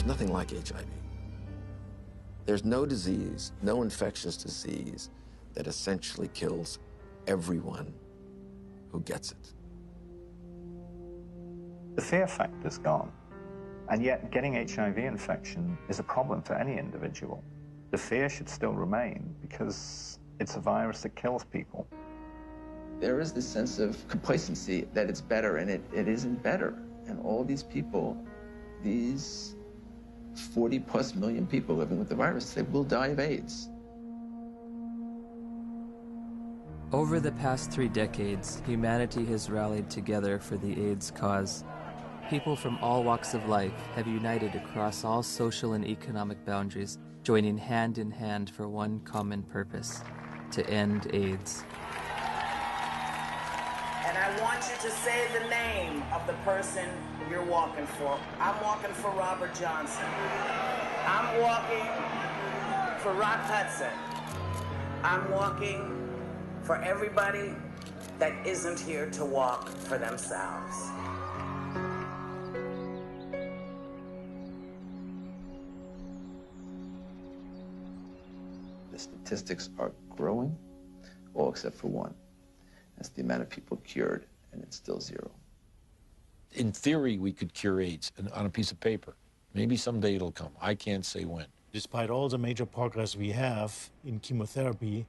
There's nothing like HIV. There's no disease, no infectious disease that essentially kills everyone who gets it. The fear factor's gone, and yet getting HIV infection is a problem for any individual. The fear should still remain because it's a virus that kills people. There is this sense of complacency that it's better, and it isn't better. And all these people, these 40+ million people living with the virus, they will die of AIDS. Over the past 3 decades, humanity has rallied together for the AIDS cause. People from all walks of life have united across all social and economic boundaries, joining hand in hand for one common purpose: to end AIDS. And I want you to say the name of the person you're walking for. I'm walking for Robert Johnson. I'm walking for Rock Hudson. I'm walking for everybody that isn't here to walk for themselves. The statistics are growing, all except for one. That's the amount of people cured, and it's still 0. In theory, we could cure AIDS on a piece of paper. Maybe someday it'll come. I can't say when. Despite all the major progress we have in chemotherapy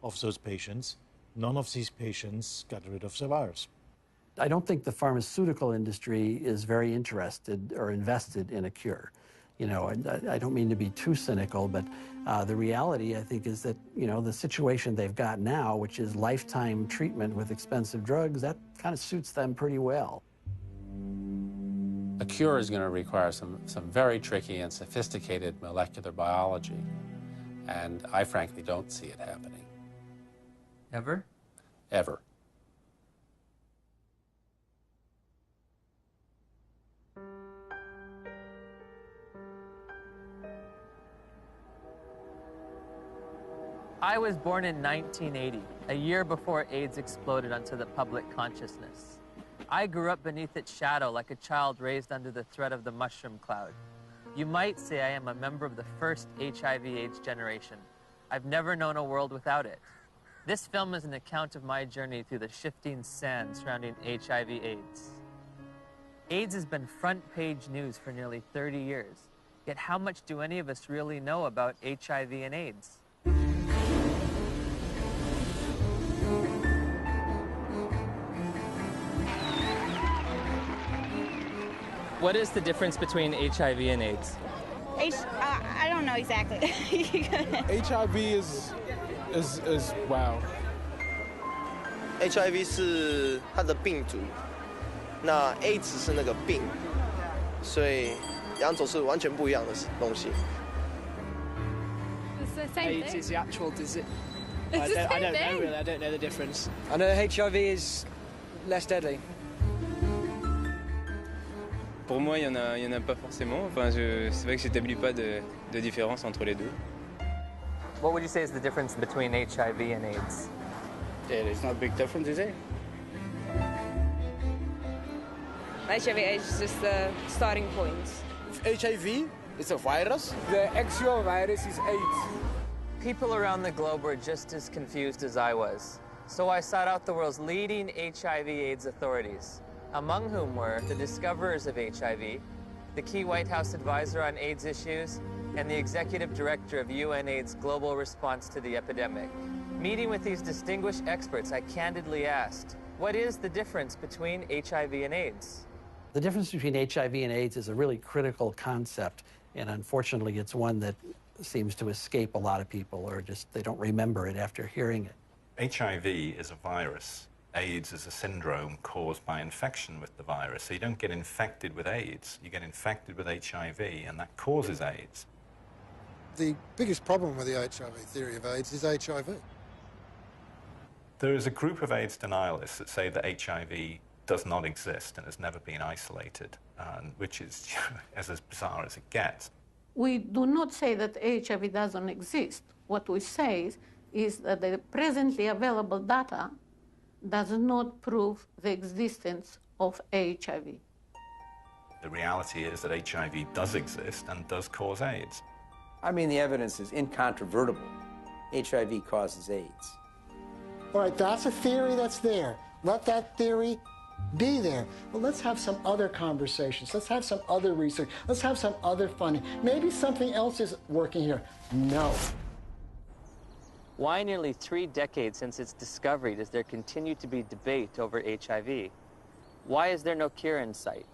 of those patients, none of these patients got rid of the virus. I don't think the pharmaceutical industry is very interested or invested in a cure. You know, I don't mean to be too cynical, but the reality, I think, is that, you know, the situation they've got now, which is lifetime treatment with expensive drugs, that kind of suits them pretty well. A cure is going to require some very tricky and sophisticated molecular biology, and I frankly don't see it happening. Ever? Ever. I was born in 1980, a year before AIDS exploded onto the public consciousness. I grew up beneath its shadow like a child raised under the threat of the mushroom cloud. You might say I am a member of the first HIV/AIDS generation. I've never known a world without it. This film is an account of my journey through the shifting sand surrounding HIV/AIDS. AIDS has been front-page news for nearly 30 years. Yet how much do any of us really know about HIV and AIDS? What is the difference between HIV and AIDS? I don't know exactly. HIV is wow. HIV 是它的病毒，那 AIDS 是那个病，所以两种是完全不一样的东西。It's the same AIDS thing. is the actual disease. It's the same I don't thing. know really. I don't know the difference. I know HIV is less deadly. Pour moi, il y en a pas forcément. Enfin, c'est vrai que j'établis pas de différence entre les deux. What would you say is the difference between HIV and AIDS? It's not a big difference, is it? HIV/AIDS is just the starting point. HIV is a virus. The actual virus is AIDS. People around the globe were just as confused as I was. So I sought out the world's leading HIV/AIDS authorities, among whom were the discoverers of HIV, the key White House advisor on AIDS issues, and the executive director of UNAIDS' global response to the epidemic. Meeting with these distinguished experts, I candidly asked, what is the difference between HIV and AIDS? The difference between HIV and AIDS is a really critical concept, and unfortunately it's one that seems to escape a lot of people, or just they don't remember it after hearing it. HIV is a virus. AIDS is a syndrome caused by infection with the virus. So you don't get infected with AIDS, you get infected with HIV, and that causes AIDS. The biggest problem with the HIV theory of AIDS is HIV. There is a group of AIDS denialists that say that HIV does not exist and has never been isolated, which is as bizarre as it gets. We do not say that HIV doesn't exist. What we say is that the presently available data does not prove the existence of HIV. The reality is that HIV does exist and does cause AIDS. I mean, the evidence is incontrovertible. HIV causes AIDS. All right, that's a theory that's there. Let that theory be there. But let's have some other conversations. Let's have some other research. Let's have some other funding. Maybe something else is working here. No. Why nearly 3 decades since its discovery does there continue to be debate over HIV? Why is there no cure in sight?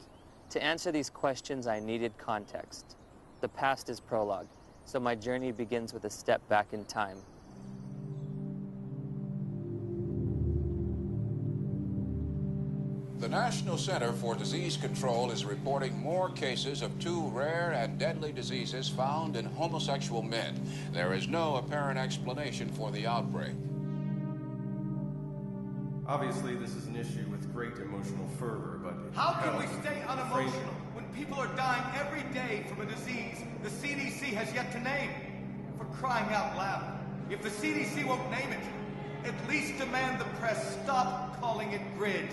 To answer these questions, I needed context. The past is prologue, so my journey begins with a step back in time. The National Center for Disease Control is reporting more cases of 2 rare and deadly diseases found in homosexual men. There is no apparent explanation for the outbreak. Obviously, this is an issue with great emotional fervor, but... How can we stay unemotional when people are dying every day from a disease the CDC has yet to name? For crying out loud, if the CDC won't name it, at least demand the press stop calling it GRID.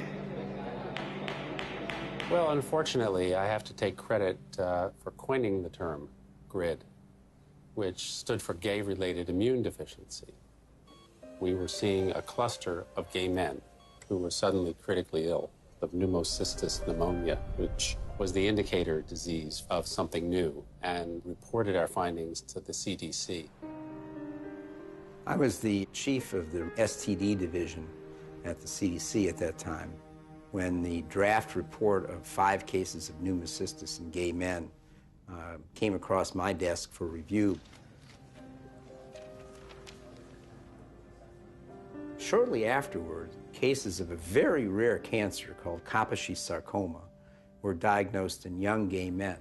Well, unfortunately, I have to take credit for coining the term GRID, which stood for gay-related immune deficiency. We were seeing a cluster of gay men who were suddenly critically ill of pneumocystis pneumonia, which was the indicator disease of something new, and reported our findings to the CDC. I was the chief of the STD division at the CDC at that time, when the draft report of 5 cases of pneumocystis in gay men came across my desk for review. Shortly afterward, cases of a very rare cancer called Kaposi sarcoma were diagnosed in young gay men.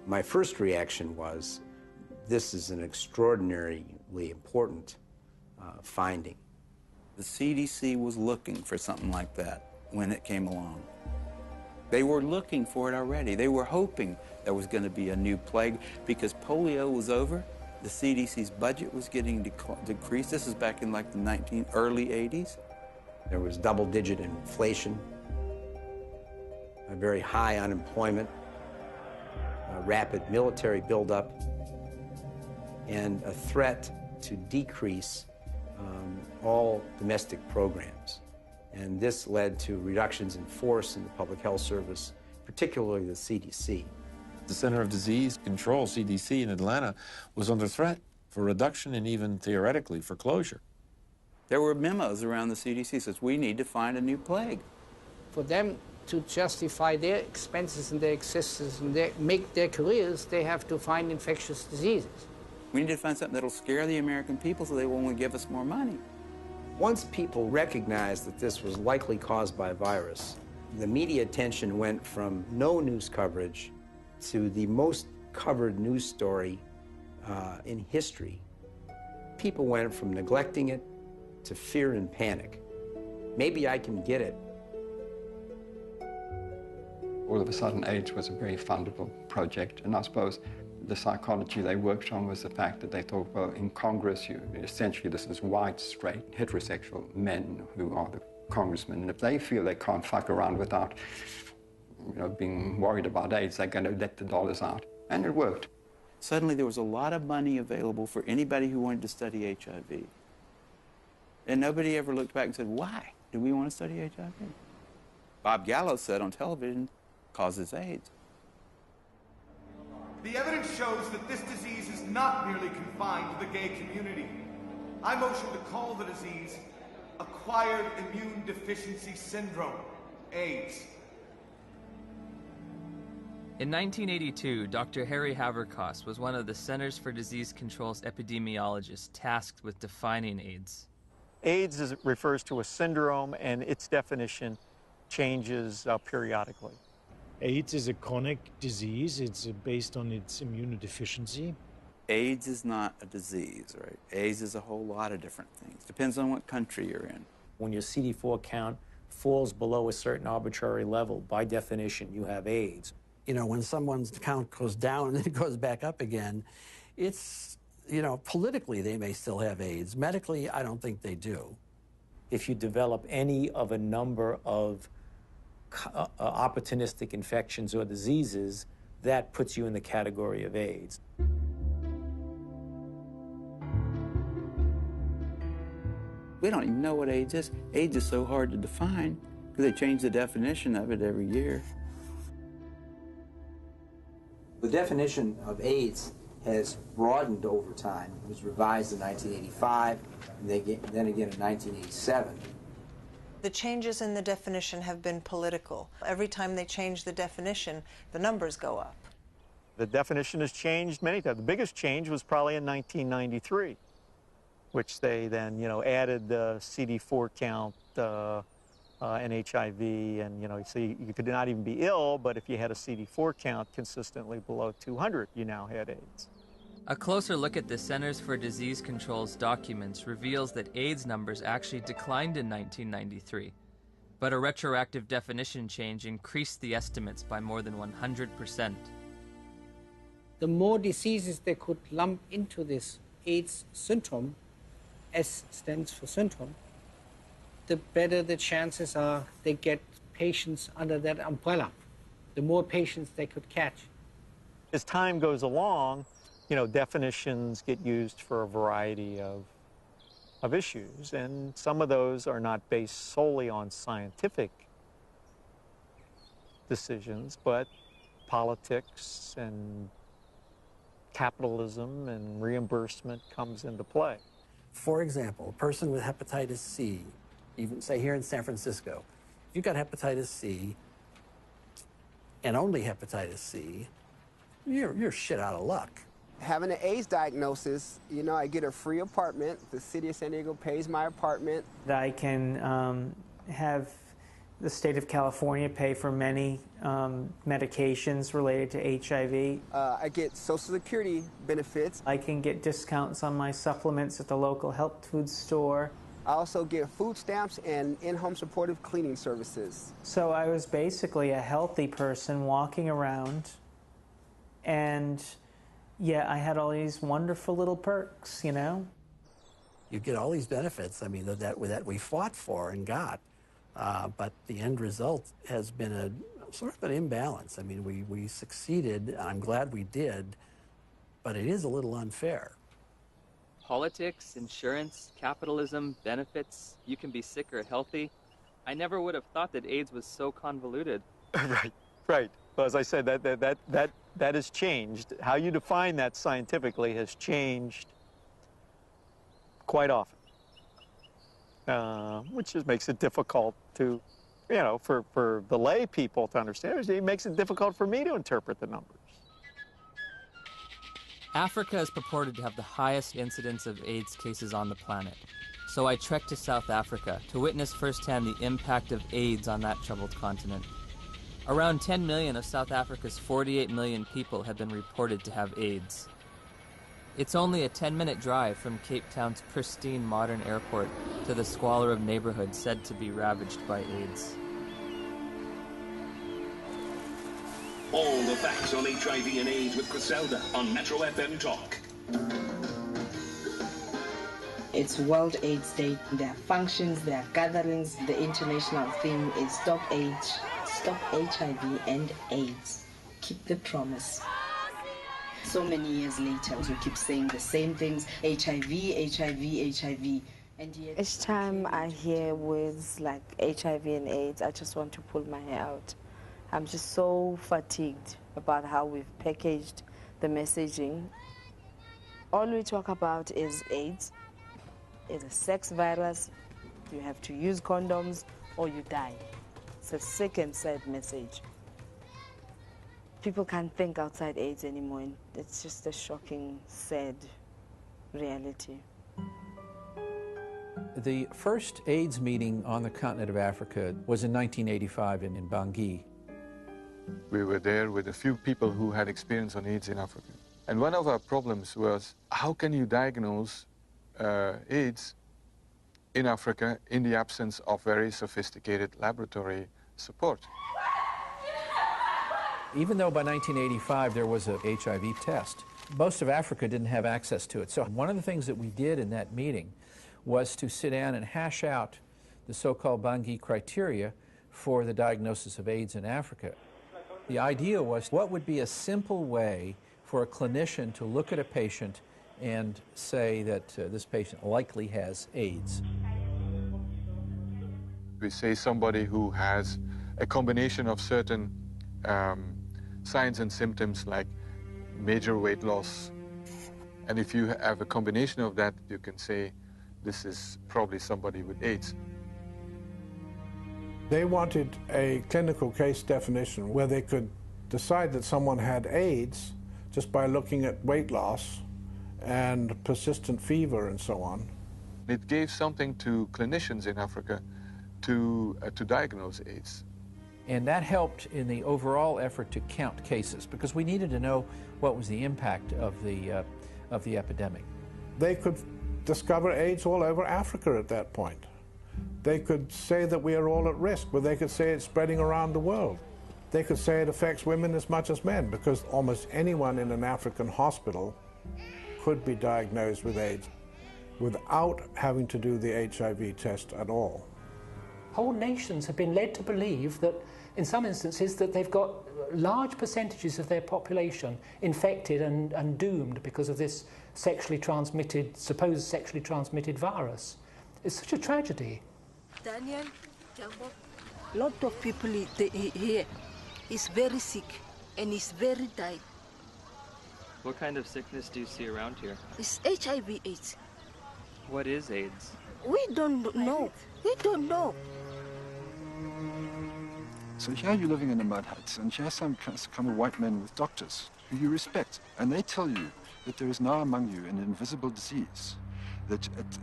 My first reaction was, this is an extraordinarily important finding. The CDC was looking for something like that when it came along. They were looking for it already. They were hoping there was going to be a new plague because polio was over. The CDC's budget was getting decreased. This is back in like the early 80s. There was double-digit inflation, a very high unemployment, a rapid military buildup, and a threat to decrease all domestic programs. And this led to reductions in force in the Public Health Service, particularly the CDC. The Center of Disease Control, CDC, in Atlanta was under threat for reduction and even theoretically for closure. There were memos around the CDC says, we need to find a new plague. For them to justify their expenses and their existence and make their careers, they have to find infectious diseases. We need to find something that'll scare the American people so they will only give us more money. Once people recognized that this was likely caused by a virus, the media attention went from no news coverage to the most covered news story in history. People went from neglecting it to fear and panic. Maybe I can get it. All of a sudden, AIDS was a very fundable project, and I suppose the psychology they worked on was the fact that they thought, well, in Congress, essentially this is white, straight, heterosexual men who are the congressmen, and if they feel they can't fuck around without being worried about AIDS, they're going to let the dollars out. And it worked. Suddenly there was a lot of money available for anybody who wanted to study HIV. And nobody ever looked back and said, why do we want to study HIV? Bob Gallo said on television, causes AIDS. The evidence shows that this disease is not merely confined to the gay community. I motion to call the disease Acquired Immune Deficiency Syndrome, AIDS. In 1982, Dr. Harry Haverkos was one of the Centers for Disease Control's epidemiologists tasked with defining AIDS. AIDS refers to a syndrome, and its definition changes periodically. AIDS is a chronic disease. It's based on its immunodeficiency. AIDS is not a disease, right? AIDS is a whole lot of different things. Depends on what country you're in. When your CD4 count falls below a certain arbitrary level, by definition, you have AIDS. You know, when someone's count goes down and then goes back up again, it's, politically they may still have AIDS. Medically, I don't think they do. If you develop any of a number of opportunistic infections or diseases, that puts you in the category of AIDS. We don't even know what AIDS is. AIDS is so hard to define because they change the definition of it every year. The definition of AIDS has broadened over time. It was revised in 1985, and then again in 1987. The changes in the definition have been political. Every time they change the definition, the numbers go up. The definition has changed many times. The biggest change was probably in 1993, which they then, added the CD4 count and HIV, and, so you could not even be ill, but if you had a CD4 count consistently below 200, you now had AIDS. A closer look at the Centers for Disease Control's documents reveals that AIDS numbers actually declined in 1993, but a retroactive definition change increased the estimates by more than 100%. The more diseases they could lump into this AIDS syndrome, S stands for syndrome, the better the chances are they get patients under that umbrella, the more patients they could catch. As time goes along, definitions get used for a variety of issues, and some of those are not based solely on scientific decisions, but politics and capitalism and reimbursement comes into play. For example, a person with hepatitis C, even say here in San Francisco, if you've got hepatitis C and only hepatitis C, you're shit out of luck. Having an AIDS diagnosis, I get a free apartment. The city of San Diego pays my apartment. I can have the state of California pay for many medications related to HIV. I get Social Security benefits. I can get discounts on my supplements at the local health food store. I also get food stamps and in-home supportive cleaning services. So I was basically a healthy person walking around, and yeah, I had all these wonderful little perks, You get all these benefits, that we fought for and got. But the end result has been a sort of an imbalance. We succeeded, I'm glad we did, but it is a little unfair. Politics, insurance, capitalism, benefits, you can be sick or healthy. I never would have thought that AIDS was so convoluted. Right. Well, as I said, that has changed. How you define that scientifically has changed quite often. Which just makes it difficult to, for the lay people to understand. It makes it difficult for me to interpret the numbers. Africa is purported to have the highest incidence of AIDS cases on the planet. So I trekked to South Africa to witness firsthand the impact of AIDS on that troubled continent. Around 10 million of South Africa's 48 million people have been reported to have AIDS. It's only a 10-minute drive from Cape Town's pristine modern airport to the squalor of neighborhoods said to be ravaged by AIDS. All the facts on HIV and AIDS with Griselda on Metro FM Talk. It's World AIDS Day. There are functions, there are gatherings. The international theme is Stop AIDS, Stop HIV and AIDS. Keep the promise. So many years later, we keep saying the same things, HIV, HIV, HIV. And yet, each time I hear words like HIV and AIDS, I just want to pull my hair out. I'm just so fatigued about how we've packaged the messaging. All we talk about is AIDS. It's a sex virus. You have to use condoms or you die. It's a sick and sad message. People can't think outside AIDS anymore, and it's just a shocking, sad reality. The first AIDS meeting on the continent of Africa was in 1985 in Bangui. We were there with a few people who had experience on AIDS in Africa. And one of our problems was, how can you diagnose AIDS in Africa in the absence of very sophisticated laboratory support? Even though by 1985 there was a HIV test, most of Africa didn't have access to it. So one of the things that we did in that meeting was to sit down and hash out the so-called Bangui criteria for the diagnosis of AIDS in Africa. The idea was, what would be a simple way for a clinician to look at a patient and say that this patient likely has AIDS? We say somebody who has a combination of certain signs and symptoms like major weight loss. And if you have a combination of that, you can say this is probably somebody with AIDS. They wanted a clinical case definition where they could decide that someone had AIDS just by looking at weight loss and persistent fever and so on. It gave something to clinicians in Africa to diagnose AIDS. And that helped in the overall effort to count cases, because we needed to know what was the impact of the epidemic. They could discover AIDS all over Africa at that point. They could say that we are all at risk, but they could say it's spreading around the world. They could say it affects women as much as men, because almost anyone in an African hospital could be diagnosed with AIDS without having to do the HIV test at all. Whole nations have been led to believe that, in some instances, that they've got large percentages of their population infected and doomed because of this supposed sexually transmitted virus. It's such a tragedy. Daniel, a lot of people here is very sick and is very dying. What kind of sickness do you see around here? It's HIV/AIDS. What is AIDS? We don't know. We don't know. So here you're living in a mud hut, and here's some kind of white men with doctors who you respect, and they tell you that there is now among you an invisible disease,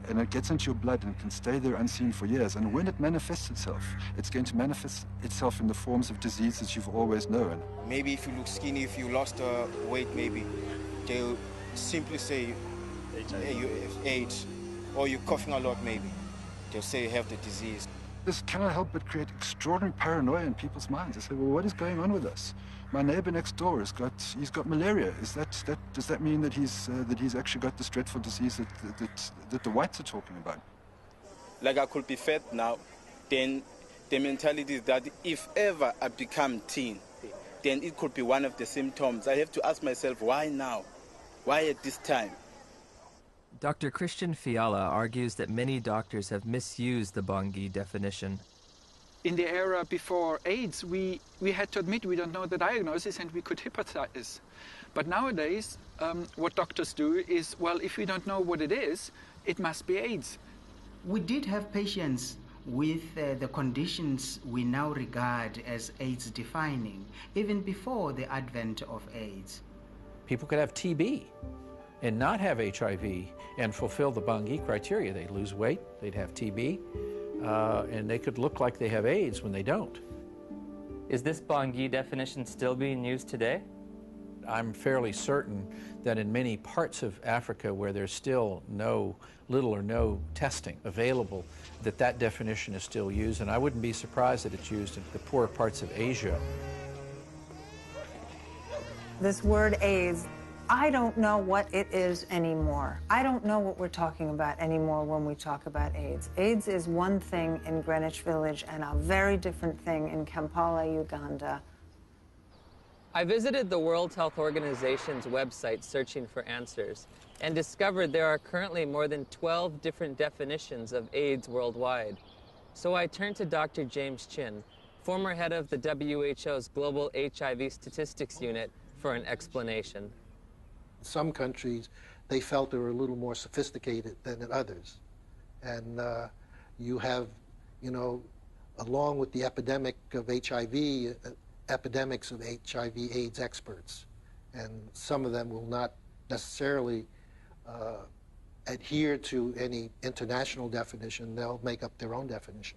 and it gets into your blood and can stay there unseen for years, and when it manifests itself, it's going to manifest itself in the forms of diseases you've always known. Maybe if you look skinny, if you lost weight, maybe they'll simply say hey, you have AIDS, or you're coughing a lot, maybe. They'll say you have the disease. This cannot help but create extraordinary paranoia in people's minds. They say, well, what is going on with us? My neighbor next door he's got malaria. Does that mean that he's actually got this dreadful disease that the whites are talking about? Like I could be fat now, then the mentality is that if ever I become teen, then it could be one of the symptoms. I have to ask myself, why now? Why at this time? Dr. Christian Fiala argues that many doctors have misused the Bangui definition. In the era before AIDS, we had to admit we don't know the diagnosis and we could hypothesize. But nowadays, what doctors do is, well, if we don't know what it is, it must be AIDS. We did have patients with the conditions we now regard as AIDS defining, even before the advent of AIDS. People could have TB and not have HIV and fulfill the Bangui criteria. They'd lose weight, they'd have TB, and they could look like they have AIDS when they don't. Is this Bangui definition still being used today? I'm fairly certain that in many parts of Africa where there's still little or no testing available, that definition is still used, and I wouldn't be surprised that it's used in the poorer parts of Asia. This word AIDS, I don't know what it is anymore. I don't know what we're talking about anymore when we talk about AIDS. AIDS is one thing in Greenwich Village and a very different thing in Kampala, Uganda. I visited the World Health Organization's website searching for answers and discovered there are currently more than 12 different definitions of AIDS worldwide. So I turned to Dr. James Chin, former head of the WHO's Global HIV Statistics Unit, for an explanation. In some countries, they felt they were a little more sophisticated than in others. And you have, along with the epidemic of HIV, epidemics of HIV/AIDS experts. And some of them will not necessarily adhere to any international definition. They'll make up their own definition.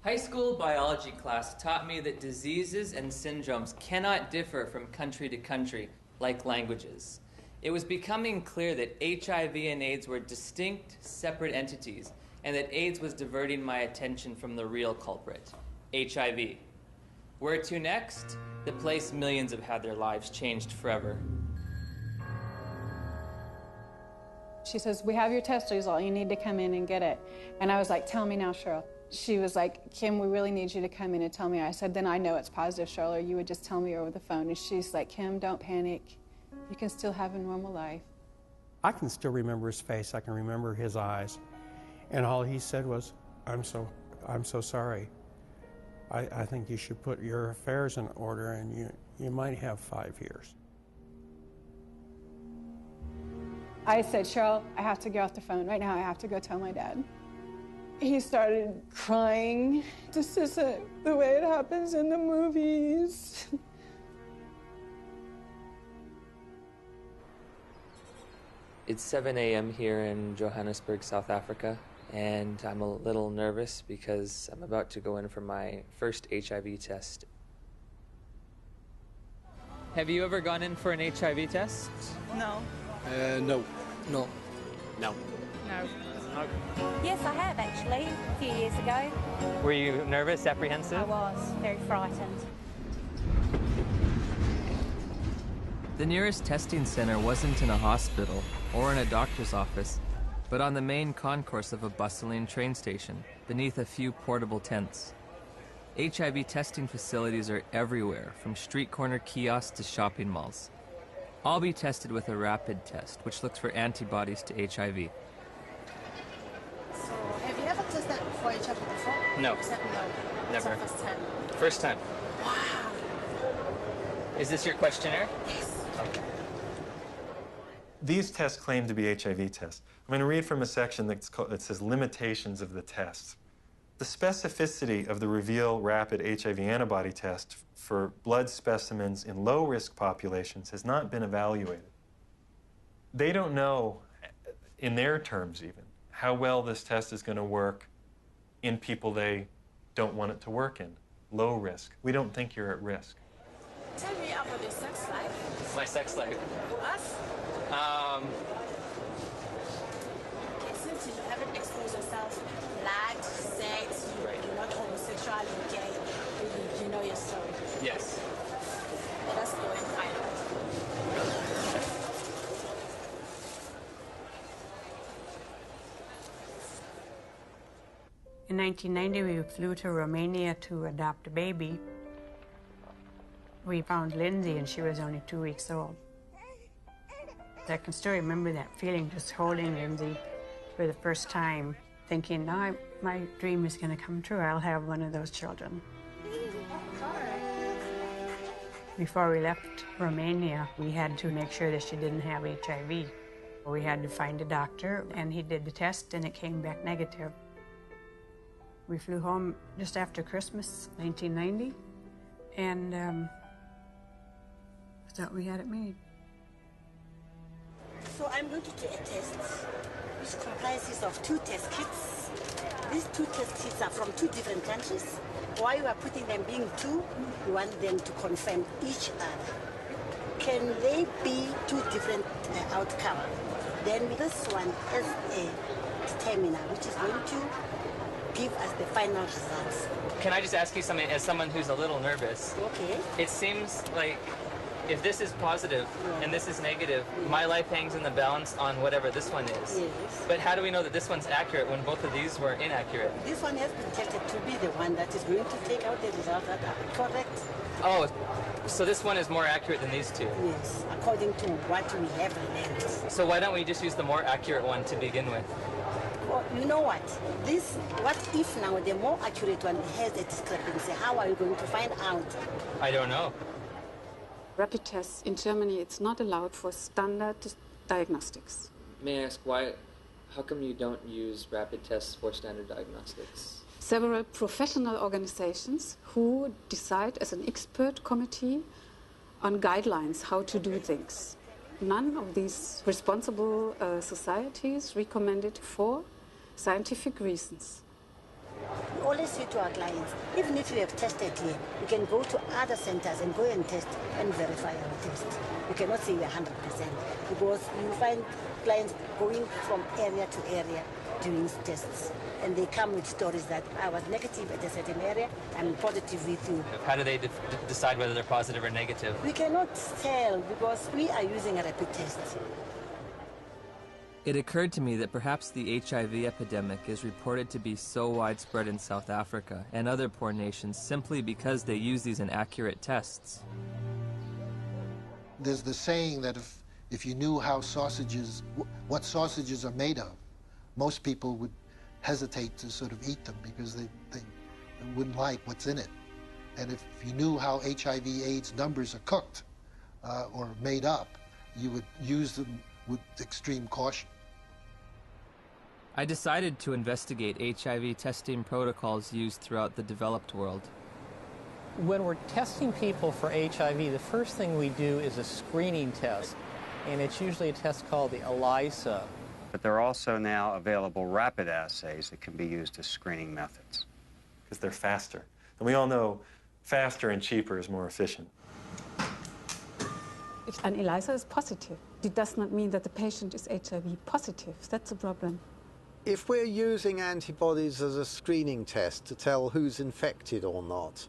High school biology class taught me that diseases and syndromes cannot differ from country to country like languages. It was becoming clear that HIV and AIDS were distinct, separate entities, and that AIDS was diverting my attention from the real culprit, HIV. Where to next? The place millions have had their lives changed forever. She says, we have your test result, you need to come in and get it. And I was like, tell me now, Cheryl. She was like, Kim, we really need you to come in and tell me. I said, then I know it's positive, Charlotte. You would just tell me over the phone. And she's like, Kim, don't panic. You can still have a normal life. I can still remember his face. I can remember his eyes. And all he said was, I'm so sorry. I think you should put your affairs in order, and you might have 5 years. I said, Cheryl, I have to get off the phone right now. I have to go tell my dad. He started crying. This isn't the way it happens in the movies. It's 7 a.m. here in Johannesburg, South Africa, and I'm a little nervous because I'm about to go in for my first HIV test. Have you ever gone in for an HIV test? No. No. No. No. No. Yes, I have actually, a few years ago. Were you nervous, apprehensive? I was very frightened. The nearest testing center wasn't in a hospital or in a doctor's office, but on the main concourse of a bustling train station, beneath a few portable tents. HIV testing facilities are everywhere, from street corner kiosks to shopping malls. I'll be tested with a rapid test, which looks for antibodies to HIV. So, have you ever tested for HIV before? No. You said no. Never. It's the first time. First time. Wow. Is this your questionnaire? Yes. Okay. These tests claim to be HIV tests. I'm going to read from a section that says limitations of the tests. The specificity of the Reveal Rapid HIV Antibody Test for blood specimens in low-risk populations has not been evaluated. They don't know, in their terms even, how well this test is going to work in people they don't want it to work in, low risk. We don't think you're at risk. Tell me about your sex life. My sex life? Us? Okay, since you haven't exposed yourself, lied, sex, you're not homosexual, you're gay, you know your story. Yes. Let's go and find out. In 1990, we flew to Romania to adopt a baby. We found Lindsay, and she was only 2 weeks old. I can still remember that feeling, just holding Lindsay for the first time, thinking, now my dream is going to come true. I'll have one of those children. Before we left Romania, we had to make sure that she didn't have HIV. We had to find a doctor, and he did the test, and it came back negative. We flew home just after Christmas, 1990, and I thought we had it made. So I'm going to do a test, which comprises of 2 test kits. These 2 test kits are from 2 different countries. Why you are putting them being 2, you want them to confirm each other. Can they be 2 different outcomes? Then this one is a determiner, which is going to give us the final results. Can I just ask you something, as someone who's a little nervous? Okay. It seems like if this is positive and this is negative, my life hangs in the balance on whatever this one is. Yes. But how do we know that this one's accurate when both of these were inaccurate? This one has been tested to be the one that is going to take out the results that are correct. Oh, so this one is more accurate than these 2? Yes, according to what we have learned. So why don't we just use the more accurate one to begin with? Well, you know what? What if now the more accurate one has a discrepancy? How are you going to find out? I don't know. Rapid tests in Germany, it's not allowed for standard diagnostics. May I ask why? How come you don't use rapid tests for standard diagnostics? Several professional organizations who decide as an expert committee on guidelines how to do things. None of these responsible societies recommend it for scientific reasons. We always say to our clients, even if you have tested here, you can go to other centers and go and test and verify our test. You cannot say we're 100% because you find clients going from area to area doing tests. And they come with stories that I was negative at a certain area, I'm positive with you. How do they decide whether they're positive or negative? We cannot tell because we are using a rapid test. It occurred to me that perhaps the HIV epidemic is reported to be so widespread in South Africa and other poor nations simply because they use these inaccurate tests. There's the saying that if you knew how sausages, what sausages are made of, most people would hesitate to sort of eat them because they wouldn't like what's in it. And if you knew how HIV/AIDS numbers are cooked or made up, you would use them with extreme caution. I decided to investigate HIV testing protocols used throughout the developed world. When we're testing people for HIV, the first thing we do is a screening test, and it's usually a test called the ELISA. But there are also now available rapid assays that can be used as screening methods. Because they're faster. And we all know faster and cheaper is more efficient. If an ELISA is positive, it does not mean that the patient is HIV positive. That's a problem. If we're using antibodies as a screening test to tell who's infected or not,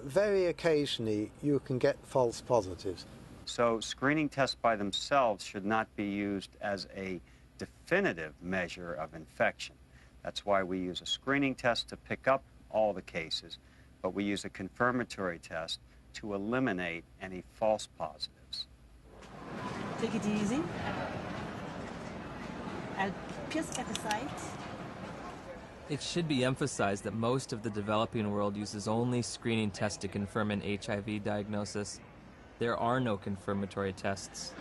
very occasionally you can get false positives. So screening tests by themselves should not be used as a definitive measure of infection. That's why we use a screening test to pick up all the cases, but we use a confirmatory test to eliminate any false positives. Take it easy. I'll just at the side. It should be emphasized that most of the developing world uses only screening tests to confirm an HIV diagnosis. There are no confirmatory tests.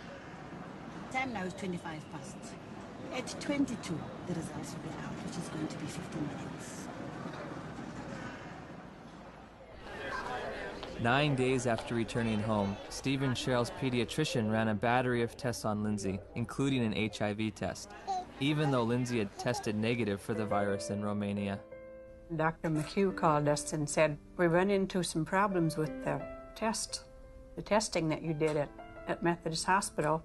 Time now is 25 past. At 22, the results will be out, which is going to be 15 minutes. 9 days after returning home, Steve and Cheryl's pediatrician ran a battery of tests on Lindsay, including an HIV test, even though Lindsay had tested negative for the virus in Romania. Dr. McHugh called us and said, we run into some problems with the testing that you did at Methodist Hospital,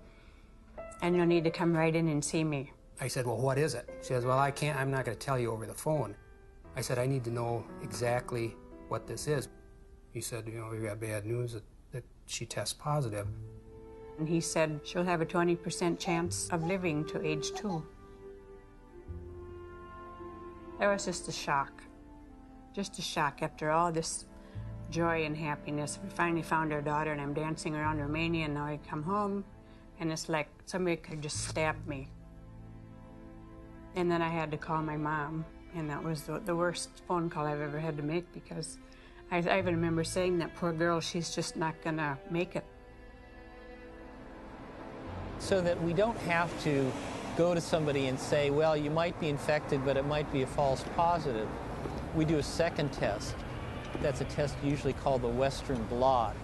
and you'll need to come right in and see me. I said, well, what is it? She says, well, I'm not going to tell you over the phone. I said, I need to know exactly what this is. He said, you know, we got bad news that she tests positive. And he said she'll have a 20% chance of living to age 2. That was just a shock. Just a shock after all this joy and happiness. We finally found our daughter, and I'm dancing around Romania, and now I come home, and it's like somebody could just stab me. And then I had to call my mom, and that was the worst phone call I've ever had to make, because I even remember saying, that poor girl, she's just not gonna make it. So that we don't have to go to somebody and say, well, you might be infected, but it might be a false positive. We do a second test. That's a test usually called the Western blot.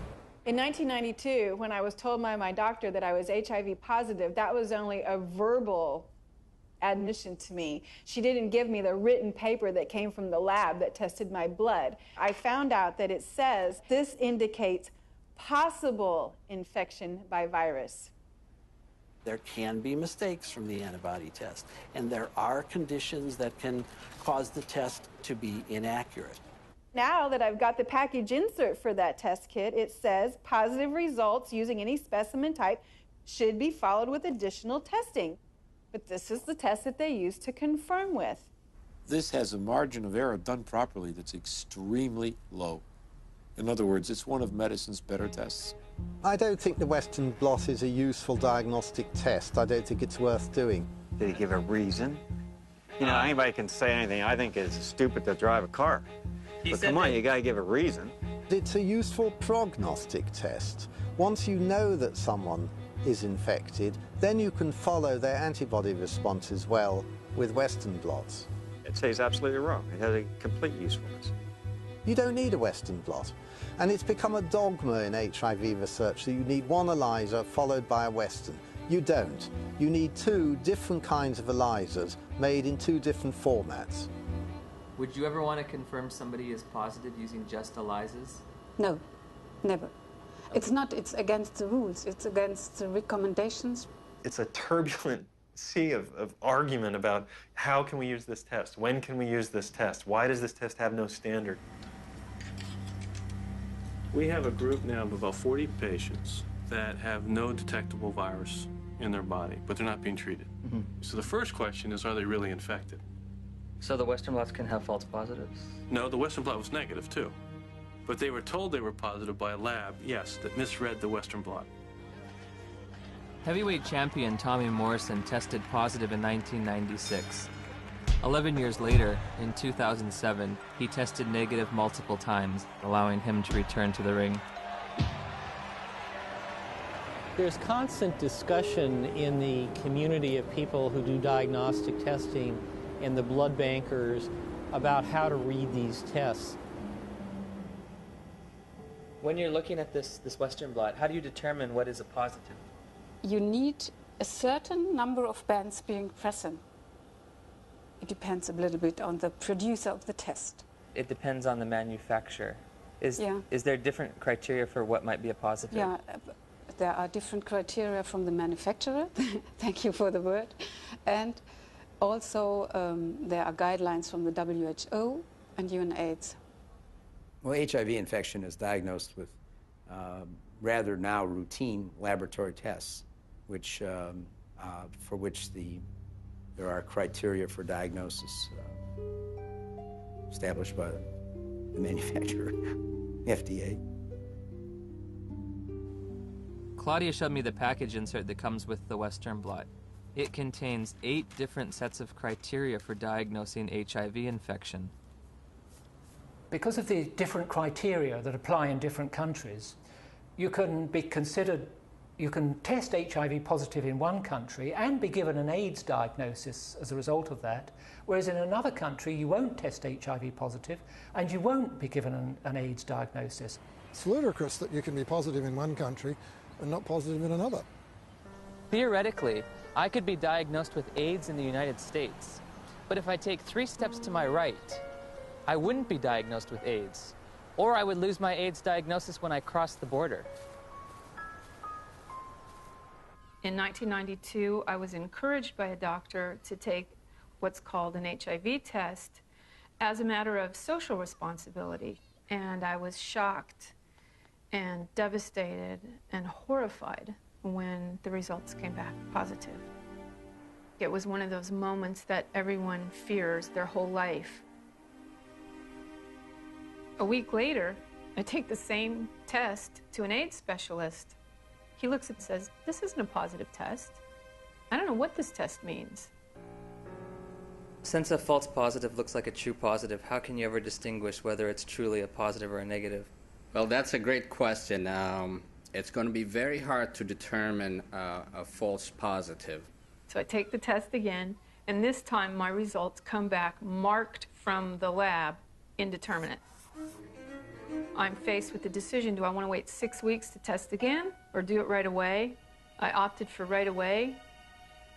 In 1992, when I was told by my doctor that I was HIV positive, that was only a verbal admission to me. She didn't give me the written paper that came from the lab that tested my blood. I found out that it says this indicates possible infection by virus. There can be mistakes from the antibody test, and there are conditions that can cause the test to be inaccurate. Now that I've got the package insert for that test kit, it says positive results using any specimen type should be followed with additional testing. But this is the test that they use to confirm with. This has a margin of error done properly that's extremely low. In other words, it's one of medicine's better tests. I don't think the Western blot is a useful diagnostic test. I don't think it's worth doing. Did he give a reason? You know, anybody can say anything. I think it's stupid to drive a car. But come on, you gotta give a reason. It's a useful prognostic test. Once you know that someone is infected, then you can follow their antibody response as well with Western blots. I'd say he's absolutely wrong. It has a complete usefulness. You don't need a Western blot. And it's become a dogma in HIV research that you need one ELISA followed by a Western. You don't. You need 2 different kinds of ELISAs made in 2 different formats. Would you ever want to confirm somebody is positive using just ELISAs? No, never. It's not, it's against the rules. It's against the recommendations. It's a turbulent sea of argument about how can we use this test? When can we use this test? Why does this test have no standard? We have a group now of about 40 patients that have no detectable virus. in their body, but they're not being treated. So the first question is, are they really infected? So the Western blots can have false positives? No, the Western blot was negative too. But they were told they were positive by a lab, yes, that misread the Western blot. Heavyweight champion Tommy Morrison tested positive in 1996. 11 years later, in 2007, he tested negative multiple times, allowing him to return to the ring. There's constant discussion in the community of people who do diagnostic testing and the blood bankers about how to read these tests. When you're looking at this Western blot, how do you determine what is a positive? You need a certain number of bands being present. It depends a little bit on the producer of the test. It depends on the manufacturer. Is there different criteria for what might be a positive? Yeah, there are different criteria from the manufacturer. Thank you for the word. And also there are guidelines from the WHO and UNAIDS. Well, HIV infection is diagnosed with rather now routine laboratory tests, which for which there are criteria for diagnosis established by the manufacturer, FDA. Claudia showed me the package insert that comes with the Western blot. It contains 8 different sets of criteria for diagnosing HIV infection. Because of the different criteria that apply in different countries, you can test HIV positive in one country and be given an AIDS diagnosis as a result of that, whereas in another country you won't test HIV positive and you won't be given an AIDS diagnosis. It's ludicrous that you can be positive in one country and not positive in another. Theoretically, I could be diagnosed with AIDS in the United States, but if I take 3 steps to my right, I wouldn't be diagnosed with AIDS, or I would lose my AIDS diagnosis when I cross the border. In 1992, I was encouraged by a doctor to take what's called an HIV test as a matter of social responsibility. And I was shocked and devastated and horrified when the results came back positive. It was one of those moments that everyone fears their whole life. A week later, I take the same test to an AIDS specialist. He looks and says, "This isn't a positive test. I don't know what this test means." Since a false positive looks like a true positive, how can you ever distinguish whether it's truly a positive or a negative? Well, that's a great question. It's going to be very hard to determine a false positive. So I take the test again, and this time my results come back marked from the lab indeterminate. I'm faced with the decision, do I want to wait 6 weeks to test again or do it right away? I opted for right away.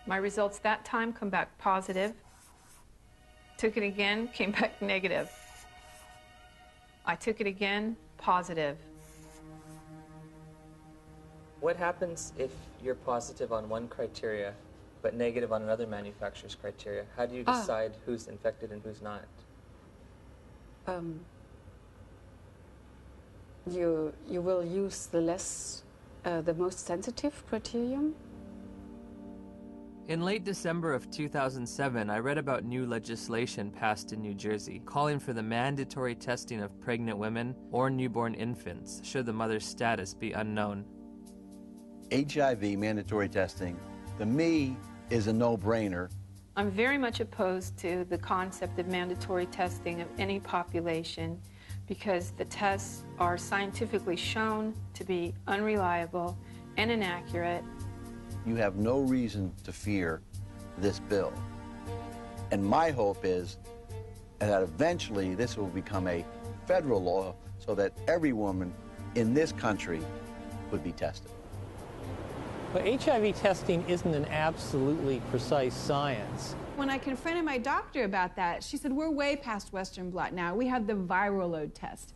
My results that time come back positive. Took it again, came back negative. I took it again, positive. What happens if you're positive on one criteria but negative on another manufacturer's criteria? How do you decide who's infected and who's not? You will use the most sensitive criterion. In late December of 2007, I read about new legislation passed in New Jersey calling for the mandatory testing of pregnant women or newborn infants should the mother's status be unknown. HIV mandatory testing, to me, is a no-brainer. I'm very much opposed to the concept of mandatory testing of any population because the tests are scientifically shown to be unreliable and inaccurate. You have no reason to fear this bill. And my hope is that eventually this will become a federal law so that every woman in this country would be tested. But HIV testing isn't an absolutely precise science. When I confronted my doctor about that, she said, we're way past Western blot now. We have the viral load test.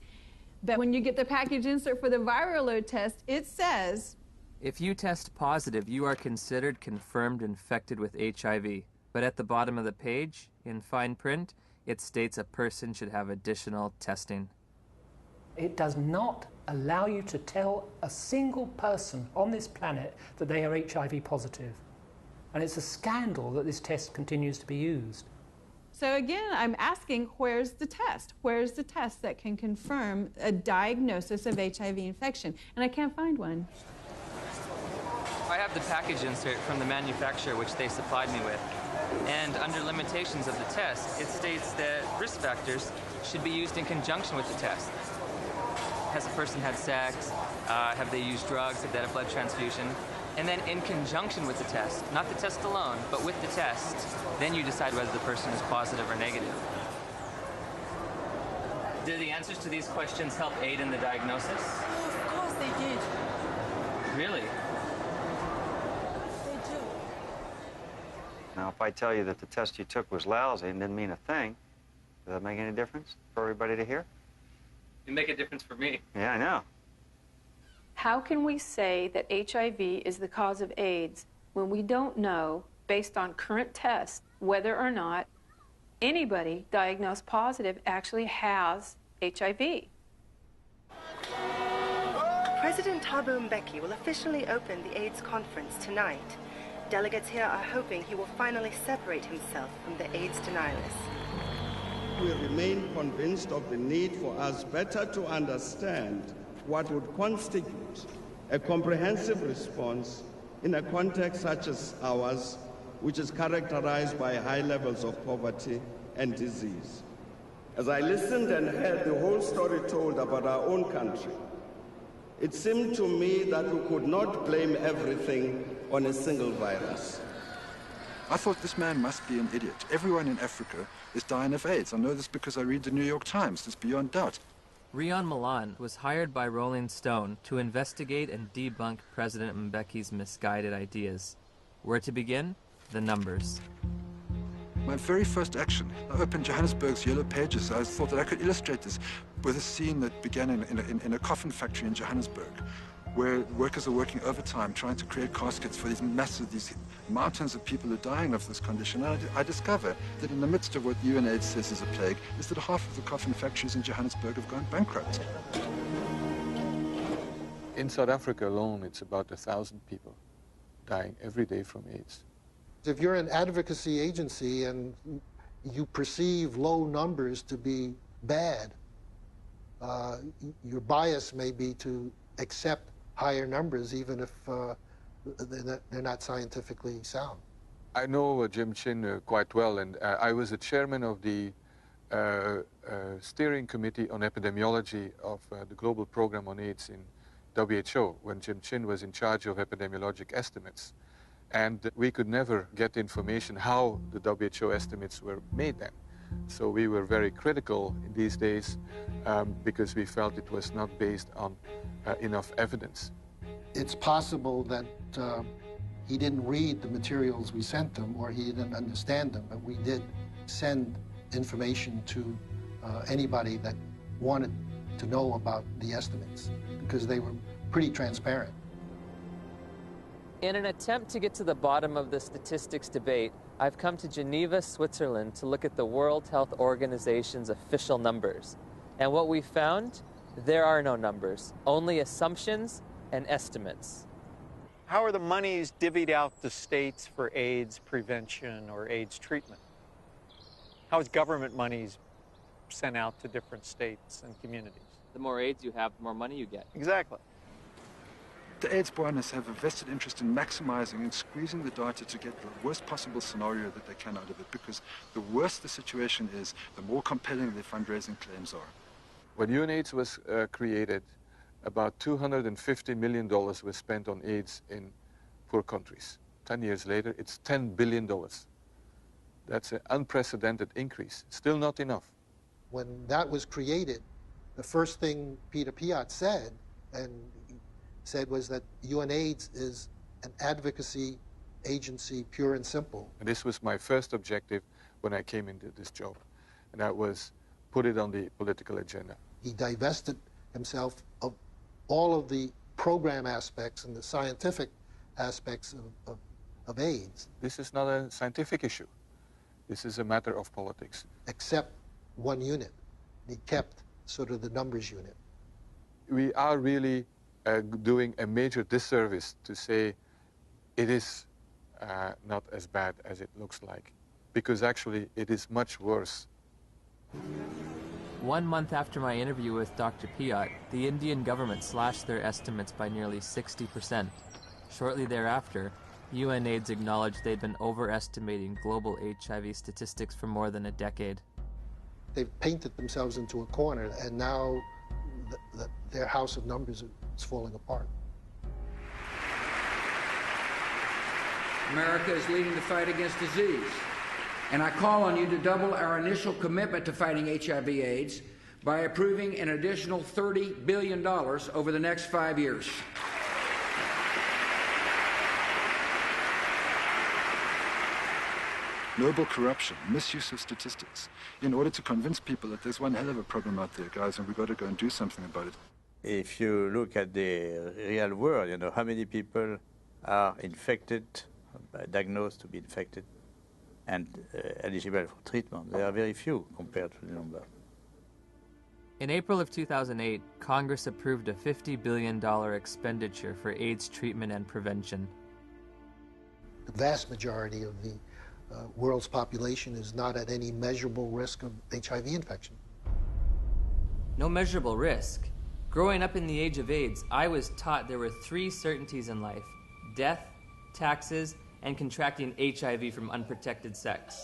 But when you get the package insert for the viral load test, it says, if you test positive, you are considered confirmed infected with HIV. But at the bottom of the page, in fine print, it states a person should have additional testing. It does not allow you to tell a single person on this planet that they are HIV positive. And it's a scandal that this test continues to be used. So again, I'm asking, where's the test? Where's the test that can confirm a diagnosis of HIV infection? And I can't find one. I have the package insert from the manufacturer which they supplied me with. And under limitations of the test, it states that risk factors should be used in conjunction with the test. Has a person had sex? Have they used drugs? Have they had a blood transfusion? And then in conjunction with the test, not the test alone, but with the test, then you decide whether the person is positive or negative. Do the answers to these questions help aid in the diagnosis? Oh, of course they did. Really? They do. Now, if I tell you that the test you took was lousy and didn't mean a thing, does that make any difference for everybody to hear? You make a difference for me. Yeah, I know. How can we say that HIV is the cause of AIDS when we don't know, based on current tests, whether or not anybody diagnosed positive actually has HIV? President Thabo Mbeki will officially open the AIDS conference tonight. Delegates here are hoping he will finally separate himself from the AIDS denialists. We remain convinced of the need for us better to understand what would constitute a comprehensive response in a context such as ours, which is characterized by high levels of poverty and disease. As I listened and heard the whole story told about our own country, it seemed to me that we could not blame everything on a single virus. I thought this man must be an idiot. Everyone in Africa is dying of AIDS. I know this because I read the New York Times. It's beyond doubt. Rion Milan was hired by Rolling Stone to investigate and debunk President Mbeki's misguided ideas. Where to begin? The numbers. My very first action, I opened Johannesburg's Yellow Pages. I thought that I could illustrate this with a scene that began in a coffin factory in Johannesburg, where workers are working overtime trying to create caskets for these mountains of people who are dying of this condition. And I discover that in the midst of what UNAIDS says is a plague, is that half of the coffin factories in Johannesburg have gone bankrupt. In South Africa alone, it's about 1,000 people dying every day from AIDS. If you're an advocacy agency and you perceive low numbers to be bad, your bias may be to accept higher numbers, even if they're not scientifically sound. I know Jim Chin quite well, and I was the chairman of the steering committee on epidemiology of the global program on AIDS in WHO, when Jim Chin was in charge of epidemiologic estimates. And we could never get information how the WHO estimates were made then. So we were very critical in these days because we felt it was not based on enough evidence. It's possible that he didn't read the materials we sent him, or he didn't understand them, but we did send information to anybody that wanted to know about the estimates, because they were pretty transparent. In an attempt to get to the bottom of the statistics debate, I've come to Geneva, Switzerland to look at the World Health Organization's official numbers. And what we found, there are no numbers, only assumptions and estimates. How are the monies divvied out to states for AIDS prevention or AIDS treatment? How is government monies sent out to different states and communities? The more AIDS you have, the more money you get. Exactly. The AIDS boards have a vested interest in maximizing and squeezing the data to get the worst possible scenario that they can out of it, because the worse the situation is, the more compelling the fundraising claims are. When UNAIDS was created, about $250 million was spent on AIDS in poor countries. 10 years later, it's $10 billion. That's an unprecedented increase. Still not enough. When that was created, the first thing Peter Piot said was that UNAIDS is an advocacy agency, pure and simple. And this was my first objective when I came into this job, and that was put it on the political agenda. He divested himself of all of the program aspects and the scientific aspects of AIDS. This is not a scientific issue. This is a matter of politics. Except one unit. He kept sort of the numbers unit. we are really doing a major disservice to say it is not as bad as it looks like, because actually it is much worse. 1 month after my interview with Dr. Piatt, the Indian government slashed their estimates by nearly 60%. Shortly thereafter, UNAIDS acknowledged they'd been overestimating global HIV statistics for more than a decade. They've painted themselves into a corner, and now their house of numbers is falling apart. America is leading the fight against disease, and I call on you to double our initial commitment to fighting HIV/AIDS by approving an additional $30 billion over the next 5 years. Noble corruption, misuse of statistics, in order to convince people that there's one hell of a problem out there, guys, and we've got to go and do something about it. If you look at the real world, you know, how many people are infected, diagnosed to be infected, and eligible for treatment? There are very few compared to the number. In April of 2008, Congress approved a $50 billion expenditure for AIDS treatment and prevention. The vast majority of the world's population is not at any measurable risk of HIV infection. No measurable risk. Growing up in the age of AIDS, I was taught there were 3 certainties in life: death, taxes, and contracting HIV from unprotected sex.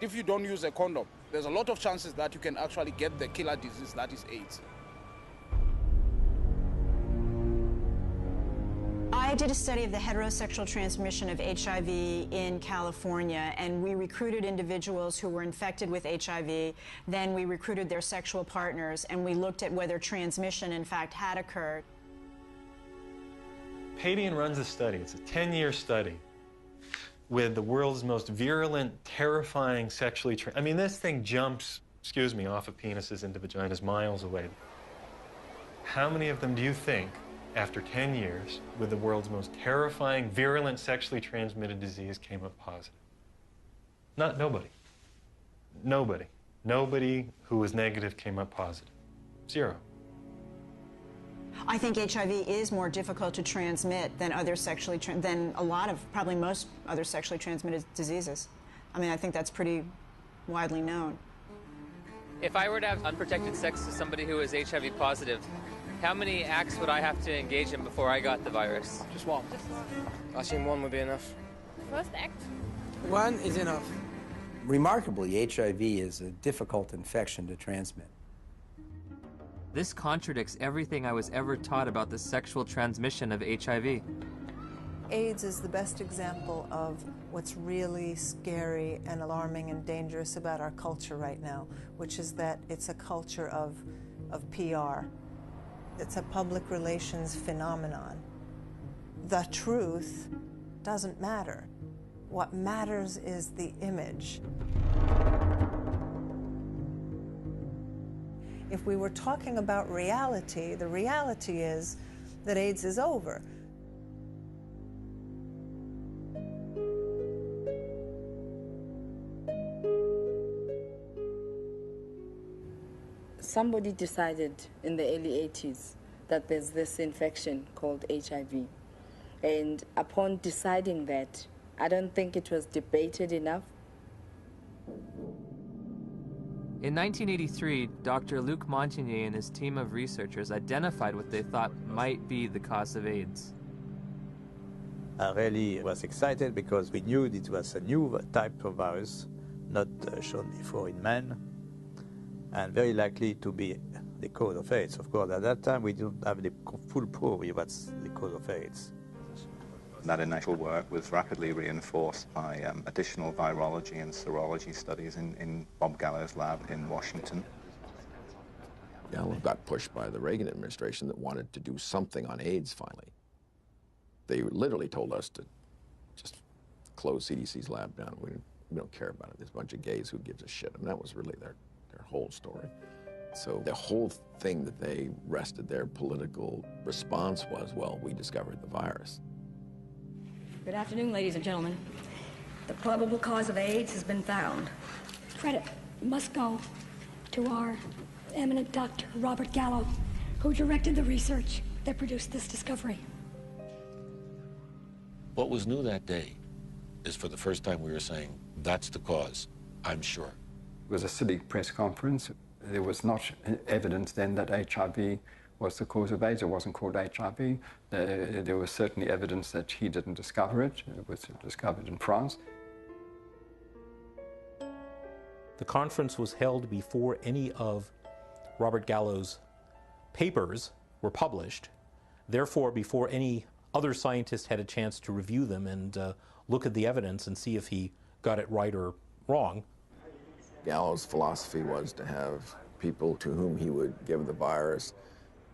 If you don't use a condom, there's a lot of chances that you can actually get the killer disease that is AIDS. I did a study of the heterosexual transmission of HIV in California, and we recruited individuals who were infected with HIV. Then we recruited their sexual partners, and we looked at whether transmission, in fact, had occurred. Padian runs a study. It's a 10-year study with the world's most virulent, terrifying sexually... I mean, this thing jumps, excuse me, off of penises into vaginas miles away. How many of them do you think, after 10 years, with the world's most terrifying, virulent, sexually transmitted disease, came up positive? Nobody. Nobody. Nobody who was negative came up positive. 0. I think HIV is more difficult to transmit than than a lot of, probably most other sexually transmitted diseases. I mean, I think that's pretty widely known. If I were to have unprotected sex with somebody who is HIV positive, how many acts would I have to engage in before I got the virus? Just one. I think one would be enough. First act? One is enough. Remarkably, HIV is a difficult infection to transmit. This contradicts everything I was ever taught about the sexual transmission of HIV. AIDS is the best example of what's really scary and alarming and dangerous about our culture right now, which is that it's a culture of PR. It's a public relations phenomenon. The truth doesn't matter. What matters is the image. If we were talking about reality, the reality is that AIDS is over. Somebody decided in the early 80s that there's this infection called HIV. And upon deciding that, I don't think it was debated enough. In 1983, Dr. Luc Montagnier and his team of researchers identified what they thought might be the cause of AIDS. I really was excited because we knew it was a new type of virus, not shown before in men, and very likely to be the cause of AIDS. Of course, at that time, we didn't have the full proof of what's the cause of AIDS. That initial work was rapidly reinforced by additional virology and serology studies in Bob Gallo's lab in Washington. Gallo got pushed by the Reagan administration that wanted to do something on AIDS finally. They literally told us to just close CDC's lab down. We don't care about it. There's a bunch of gays, who gives a shit? I mean, that was really their whole story. So the whole thing that they rested their political response was, well, we discovered the virus. Good afternoon, ladies and gentlemen. The probable cause of AIDS has been found. Credit must go to our eminent Dr. Robert Gallo, who directed the research that produced this discovery. What was new that day is for the first time we were saying, that's the cause, I'm sure. It was a silly press conference. There was not evidence then that HIV was the cause of AIDS. It wasn't called HIV. There was certainly evidence that he didn't discover it. It was discovered in France. The conference was held before any of Robert Gallo's papers were published, therefore before any other scientist had a chance to review them and look at the evidence and see if he got it right or wrong. Gallo's philosophy was to have people to whom he would give the virus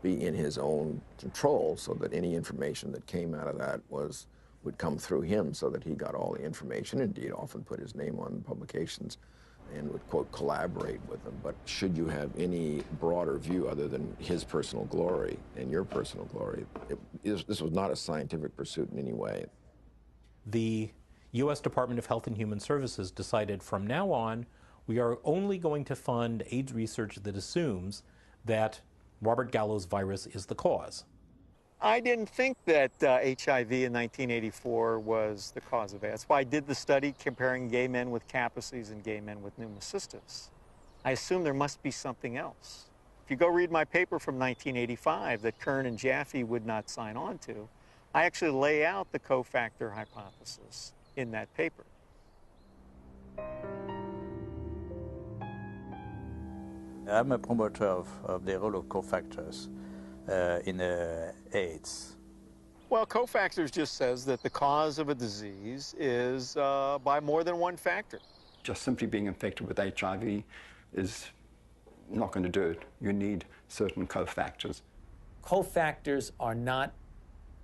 be in his own control, so that any information that came out of that would come through him, so that he got all the information. Indeed, often put his name on publications and would, quote, collaborate with them. But should you have any broader view other than his personal glory and your personal glory, this was not a scientific pursuit in any way. The U.S. Department of Health and Human Services decided from now on, we are only going to fund AIDS research that assumes that Robert Gallo's virus is the cause. I didn't think that HIV in 1984 was the cause of AIDS. That's why I did the study comparing gay men with Kaposi's and gay men with pneumocystis. I assume there must be something else. If you go read my paper from 1985 that Kern and Jaffe would not sign on to, I actually lay out the cofactor hypothesis in that paper. I'm a promoter of the role of cofactors in AIDS. Well, cofactors just says that the cause of a disease is by more than one factor. Just simply being infected with HIV is not going to do it. You need certain cofactors. Cofactors are not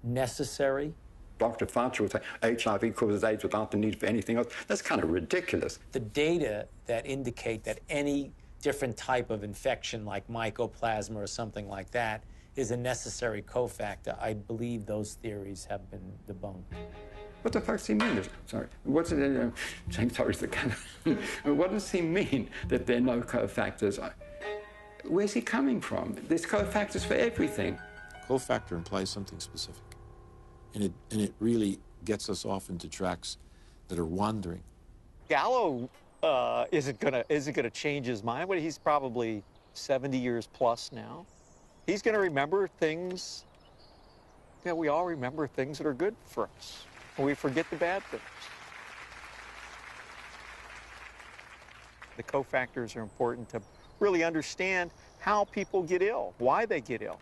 necessary. Dr. Fauci would say HIV causes AIDS without the need for anything else. That's kind of ridiculous. The data that indicate that any different type of infection like mycoplasma or something like that is a necessary cofactor, I believe those theories have been debunked. What the fuck does he mean? Sorry. What's it? Sorry, what does he mean that there are no cofactors? Where's he coming from? There's cofactors for everything. Cofactor implies something specific. And it really gets us off into tracks that are wandering. Gallo isn't gonna change his mind, but he's probably 70 years plus now. He's gonna remember things. Yeah, we all remember things that are good for us, and we forget the bad things. The cofactors are important to really understand how people get ill, why they get ill.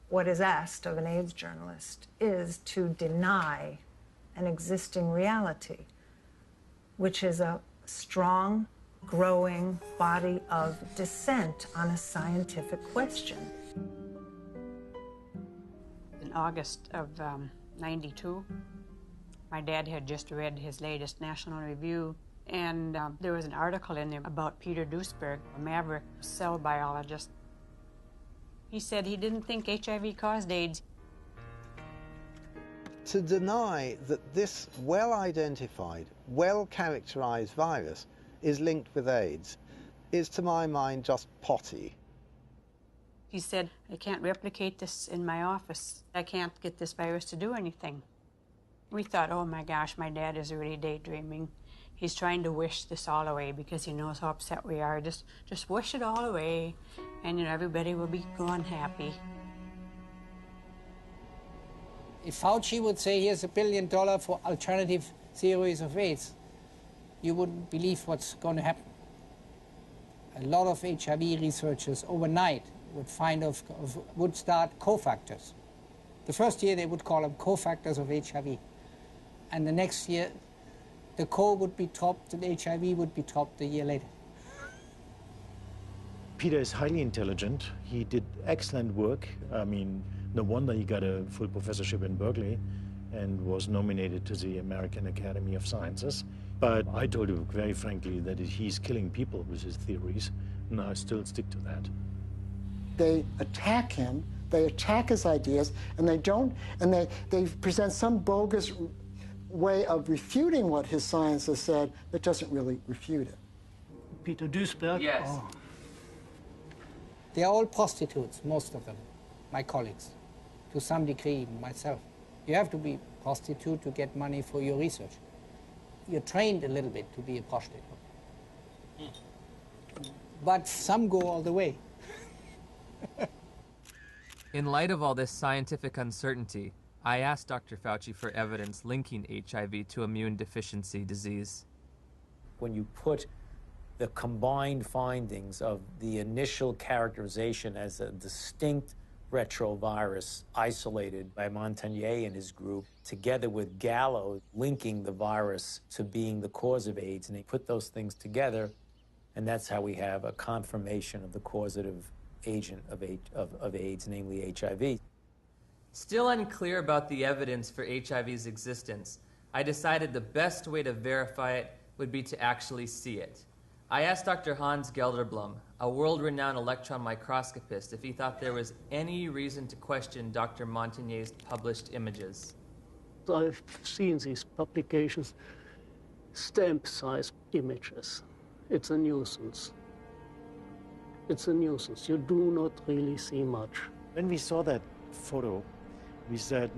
What is asked of an AIDS journalist is to deny an existing reality, which is a strong, growing body of dissent on a scientific question. In August of '92, my dad had just read his latest National Review, and there was an article in there about Peter Duesberg, a maverick cell biologist. He said he didn't think HIV caused AIDS. To deny that this well-identified, well-characterized virus is linked with AIDS is, to my mind, just potty. He said, I can't replicate this in my office. I can't get this virus to do anything. We thought, oh my gosh, my dad is really daydreaming. He's trying to wish this all away because he knows how upset we are. Just wish it all away, and everybody will be gone happy. If Fauci would say, here's $1 billion for alternative theories of AIDS, you wouldn't believe what's going to happen. A lot of HIV researchers overnight would start cofactors. The first year they would call them cofactors of HIV. And the next year, the co would be topped and HIV would be topped a year later. Peter is highly intelligent. He did excellent work. I mean, no wonder he got a full professorship in Berkeley and was nominated to the American Academy of Sciences. But I told you very frankly that he's killing people with his theories, and I still stick to that. They attack him, they attack his ideas, and they present some bogus way of refuting what his science has said that doesn't really refute it. Peter Duesberg? Yes. Oh. They are all prostitutes, most of them, my colleagues, to some degree, myself. You have to be a prostitute to get money for your research. You're trained a little bit to be a prostitute. But some go all the way. In light of all this scientific uncertainty, I asked Dr. Fauci for evidence linking HIV to immune deficiency disease. When you put the combined findings of the initial characterization as a distinct retrovirus isolated by Montagnier and his group, together with Gallo linking the virus to being the cause of AIDS, and they put those things together, and that's how we have a confirmation of the causative agent of AIDS, namely HIV. Still unclear about the evidence for HIV's existence, I decided the best way to verify it would be to actually see it. I asked Dr. Hans Gelderblum, a world-renowned electron microscopist, if he thought there was any reason to question Dr. Montagnier's published images. I've seen these publications, stamp-sized images. It's a nuisance. It's a nuisance. You do not really see much. When we saw that photo, we said,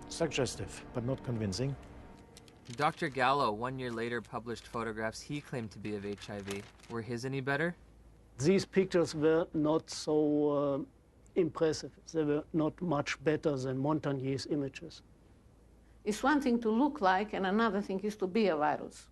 suggestive, but not convincing. Dr. Gallo, 1 year later, published photographs he claimed to be of HIV. Were his any better? These pictures were not so impressive. They were not much better than Montagnier's images. It's one thing to look like, and another thing is to be a virus.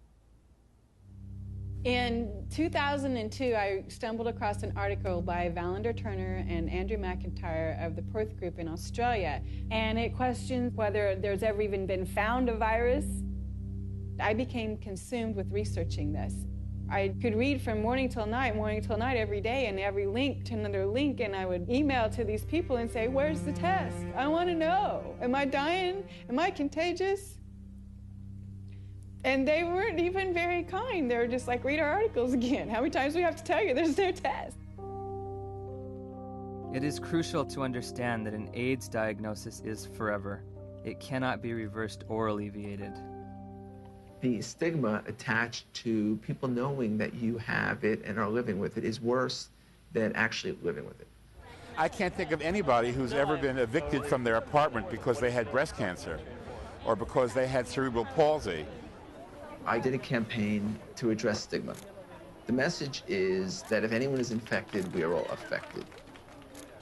In 2002, I stumbled across an article by Valander Turner and Andrew McIntyre of the Perth Group in Australia, and it questioned whether there's ever even been found a virus. I became consumed with researching this. I could read from morning till night every day, and every link to another link, and I would email to these people and say, where's the test? I want to know. Am I dying? Am I contagious? And they weren't even very kind. They were just like, read our articles again. How many times do we have to tell you there's no test? It is crucial to understand that an AIDS diagnosis is forever. It cannot be reversed or alleviated. The stigma attached to people knowing that you have it and are living with it is worse than actually living with it. I can't think of anybody who's ever been evicted from their apartment because they had breast cancer or because they had cerebral palsy. I did a campaign to address stigma. The message is that if anyone is infected, we are all affected.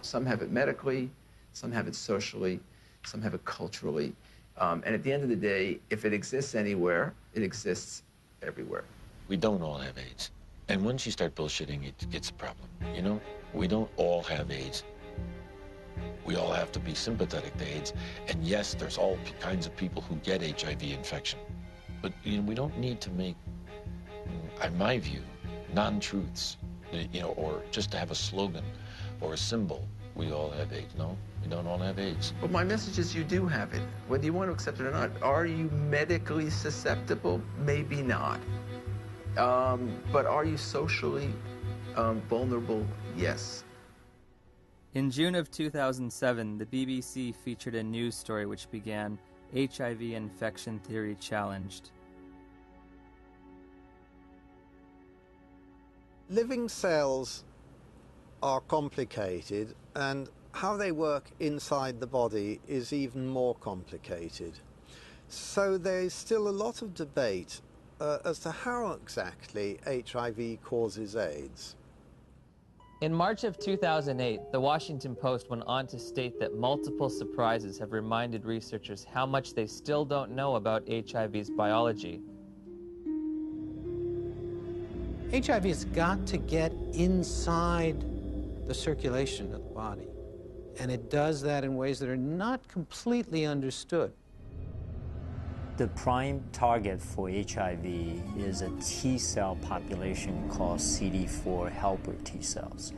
Some have it medically, some have it socially, some have it culturally. And at the end of the day, if it exists anywhere, it exists everywhere. We don't all have AIDS. And once you start bullshitting, it's a problem. You know, we don't all have AIDS. We all have to be sympathetic to AIDS. And yes, there's all kinds of people who get HIV infection. But you know, we don't need to make, in my view, non-truths, you know, or just to have a slogan or a symbol. We all have AIDS. No, we don't all have AIDS. But my message is you do have it, whether you want to accept it or not. Are you medically susceptible? Maybe not. But are you socially vulnerable? Yes. In June of 2007, the BBC featured a news story which began, HIV infection theory challenged. Living cells are complicated, and how they work inside the body is even more complicated. So there's still a lot of debate as to how exactly HIV causes AIDS. In March of 2008, the Washington Post went on to state that multiple surprises have reminded researchers how much they still don't know about HIV's biology. HIV has got to get inside the circulation of the body, and it does that in ways that are not completely understood. The prime target for HIV is a T cell population called CD4 helper T cells.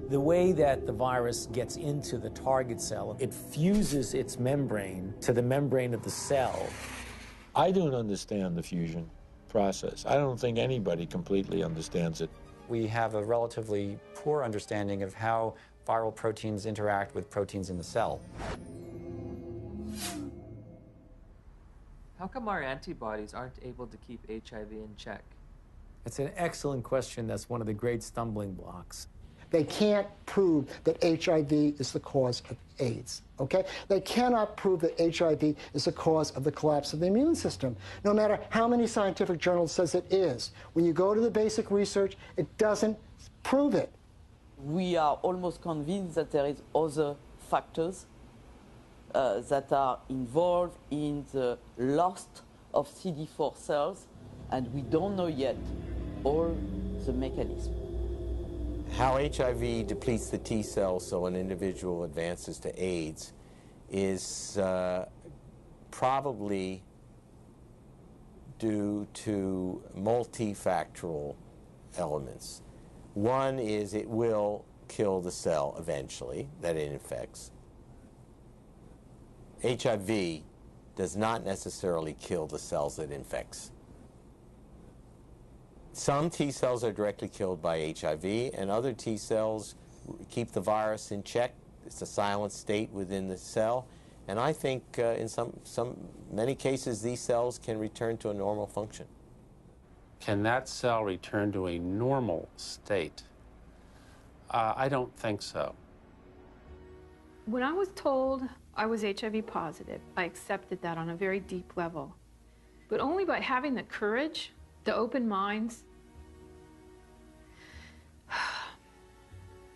The way that the virus gets into the target cell, it fuses its membrane to the membrane of the cell. I don't understand the fusion process. I don't think anybody completely understands it. We have a relatively poor understanding of how viral proteins interact with proteins in the cell. How come our antibodies aren't able to keep HIV in check? It's an excellent question. That's one of the great stumbling blocks. They can't prove that HIV is the cause of AIDS, okay? They cannot prove that HIV is the cause of the collapse of the immune system, no matter how many scientific journals says it is. When you go to the basic research, it doesn't prove it. We are almost convinced that there is other factors that are involved in the loss of CD4 cells, and we don't know yet all the mechanisms. How HIV depletes the T cells so an individual advances to AIDS is probably due to multifactorial elements. One is it will kill the cell eventually that it infects. HIV does not necessarily kill the cells it infects. Some T cells are directly killed by HIV, and other T cells keep the virus in check. It's a silent state within the cell, and I think in many cases these cells can return to a normal function. Can that cell return to a normal state? I don't think so. When I was told I was HIV positive, I accepted that on a very deep level. But only by having the courage, the open minds,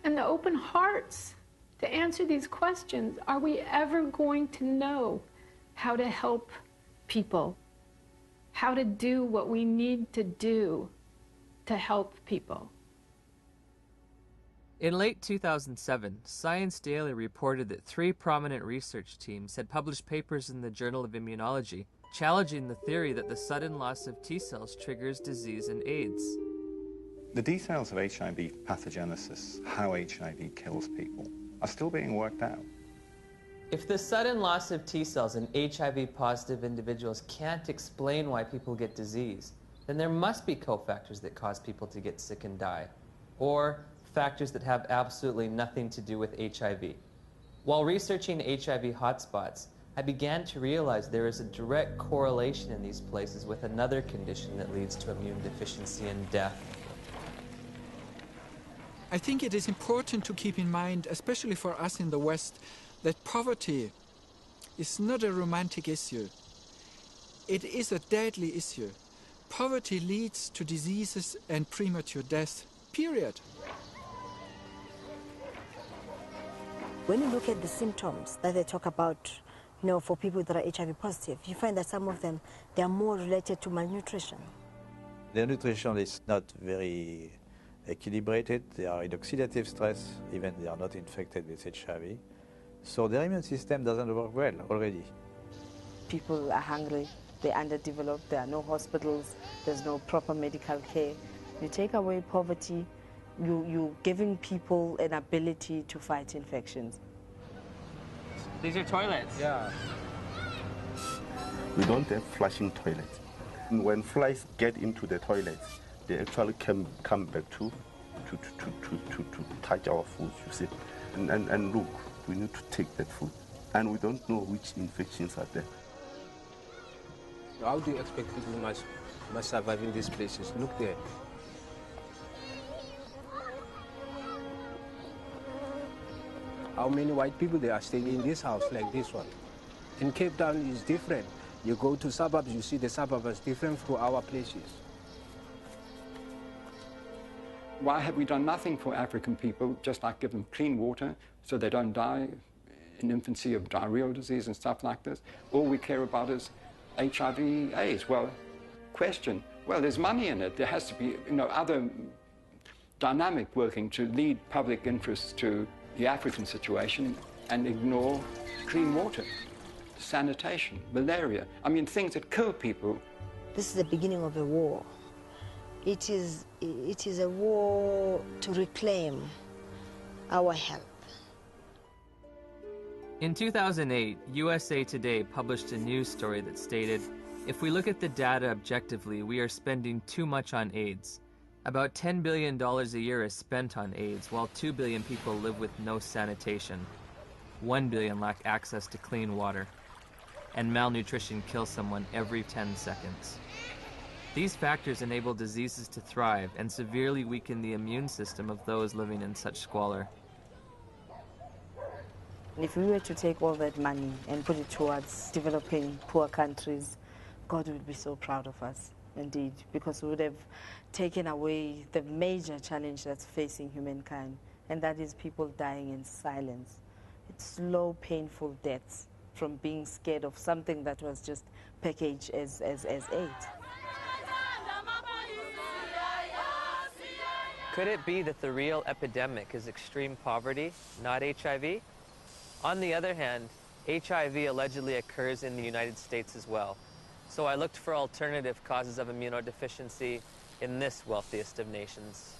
and the open hearts to answer these questions are we ever going to know how to help people, how to do what we need to do to help people. In late 2007, Science Daily reported that 3 prominent research teams had published papers in the Journal of Immunology challenging the theory that the sudden loss of T cells triggers disease and AIDS. The details of HIV pathogenesis, how HIV kills people, are still being worked out. If the sudden loss of T cells in HIV-positive individuals can't explain why people get disease, then there must be cofactors that cause people to get sick and die, or factors that have absolutely nothing to do with HIV. While researching HIV hotspots, I began to realize there is a direct correlation in these places with another condition that leads to immune deficiency and death. I think it is important to keep in mind, especially for us in the West, that poverty is not a romantic issue. It is a deadly issue. Poverty leads to diseases and premature death, period. When you look at the symptoms that they talk about, for people that are HIV positive, you find that some of them, they are more related to malnutrition. Their nutrition is not very equilibrated. They are in oxidative stress, even they are not infected with HIV. So their immune system doesn't work well already. People are hungry, they're underdeveloped, there are no hospitals, there's no proper medical care. You take away poverty, you're giving people an ability to fight infections. These are toilets? Yeah. We don't have flushing toilets. When flies get into the toilets, they actually come back to touch our food, you see. And look, we need to take that food. And we don't know which infections are there. How do you expect people must survive in these places? Look there. How many white people they are staying in this house like this one? In Cape Town is different. You go to suburbs, you see the suburbs is different from our places. Why have we done nothing for African people, just like give them clean water so they don't die in infancy of diarrheal disease and stuff like this? All we care about is HIV, AIDS. Well, question. Well, there's money in it. There has to be, other dynamic working to lead public interest to the African situation and ignore clean water, sanitation, malaria. I mean, things that kill people. This is the beginning of a war. It is a war to reclaim our health. In 2008, USA Today published a news story that stated, if we look at the data objectively, we are spending too much on AIDS. About $10 billion a year is spent on AIDS, while 2 billion people live with no sanitation. 1 billion lack access to clean water. And malnutrition kills someone every 10 seconds. These factors enable diseases to thrive and severely weaken the immune system of those living in such squalor. If we were to take all that money and put it towards developing poor countries, God would be so proud of us, indeed, because we would have taken away the major challenge that's facing humankind, and that is people dying in silence. It's slow, painful deaths from being scared of something that was just packaged as AIDS. Could it be that the real epidemic is extreme poverty, not HIV? On the other hand, HIV allegedly occurs in the United States as well. So I looked for alternative causes of immunodeficiency in this wealthiest of nations.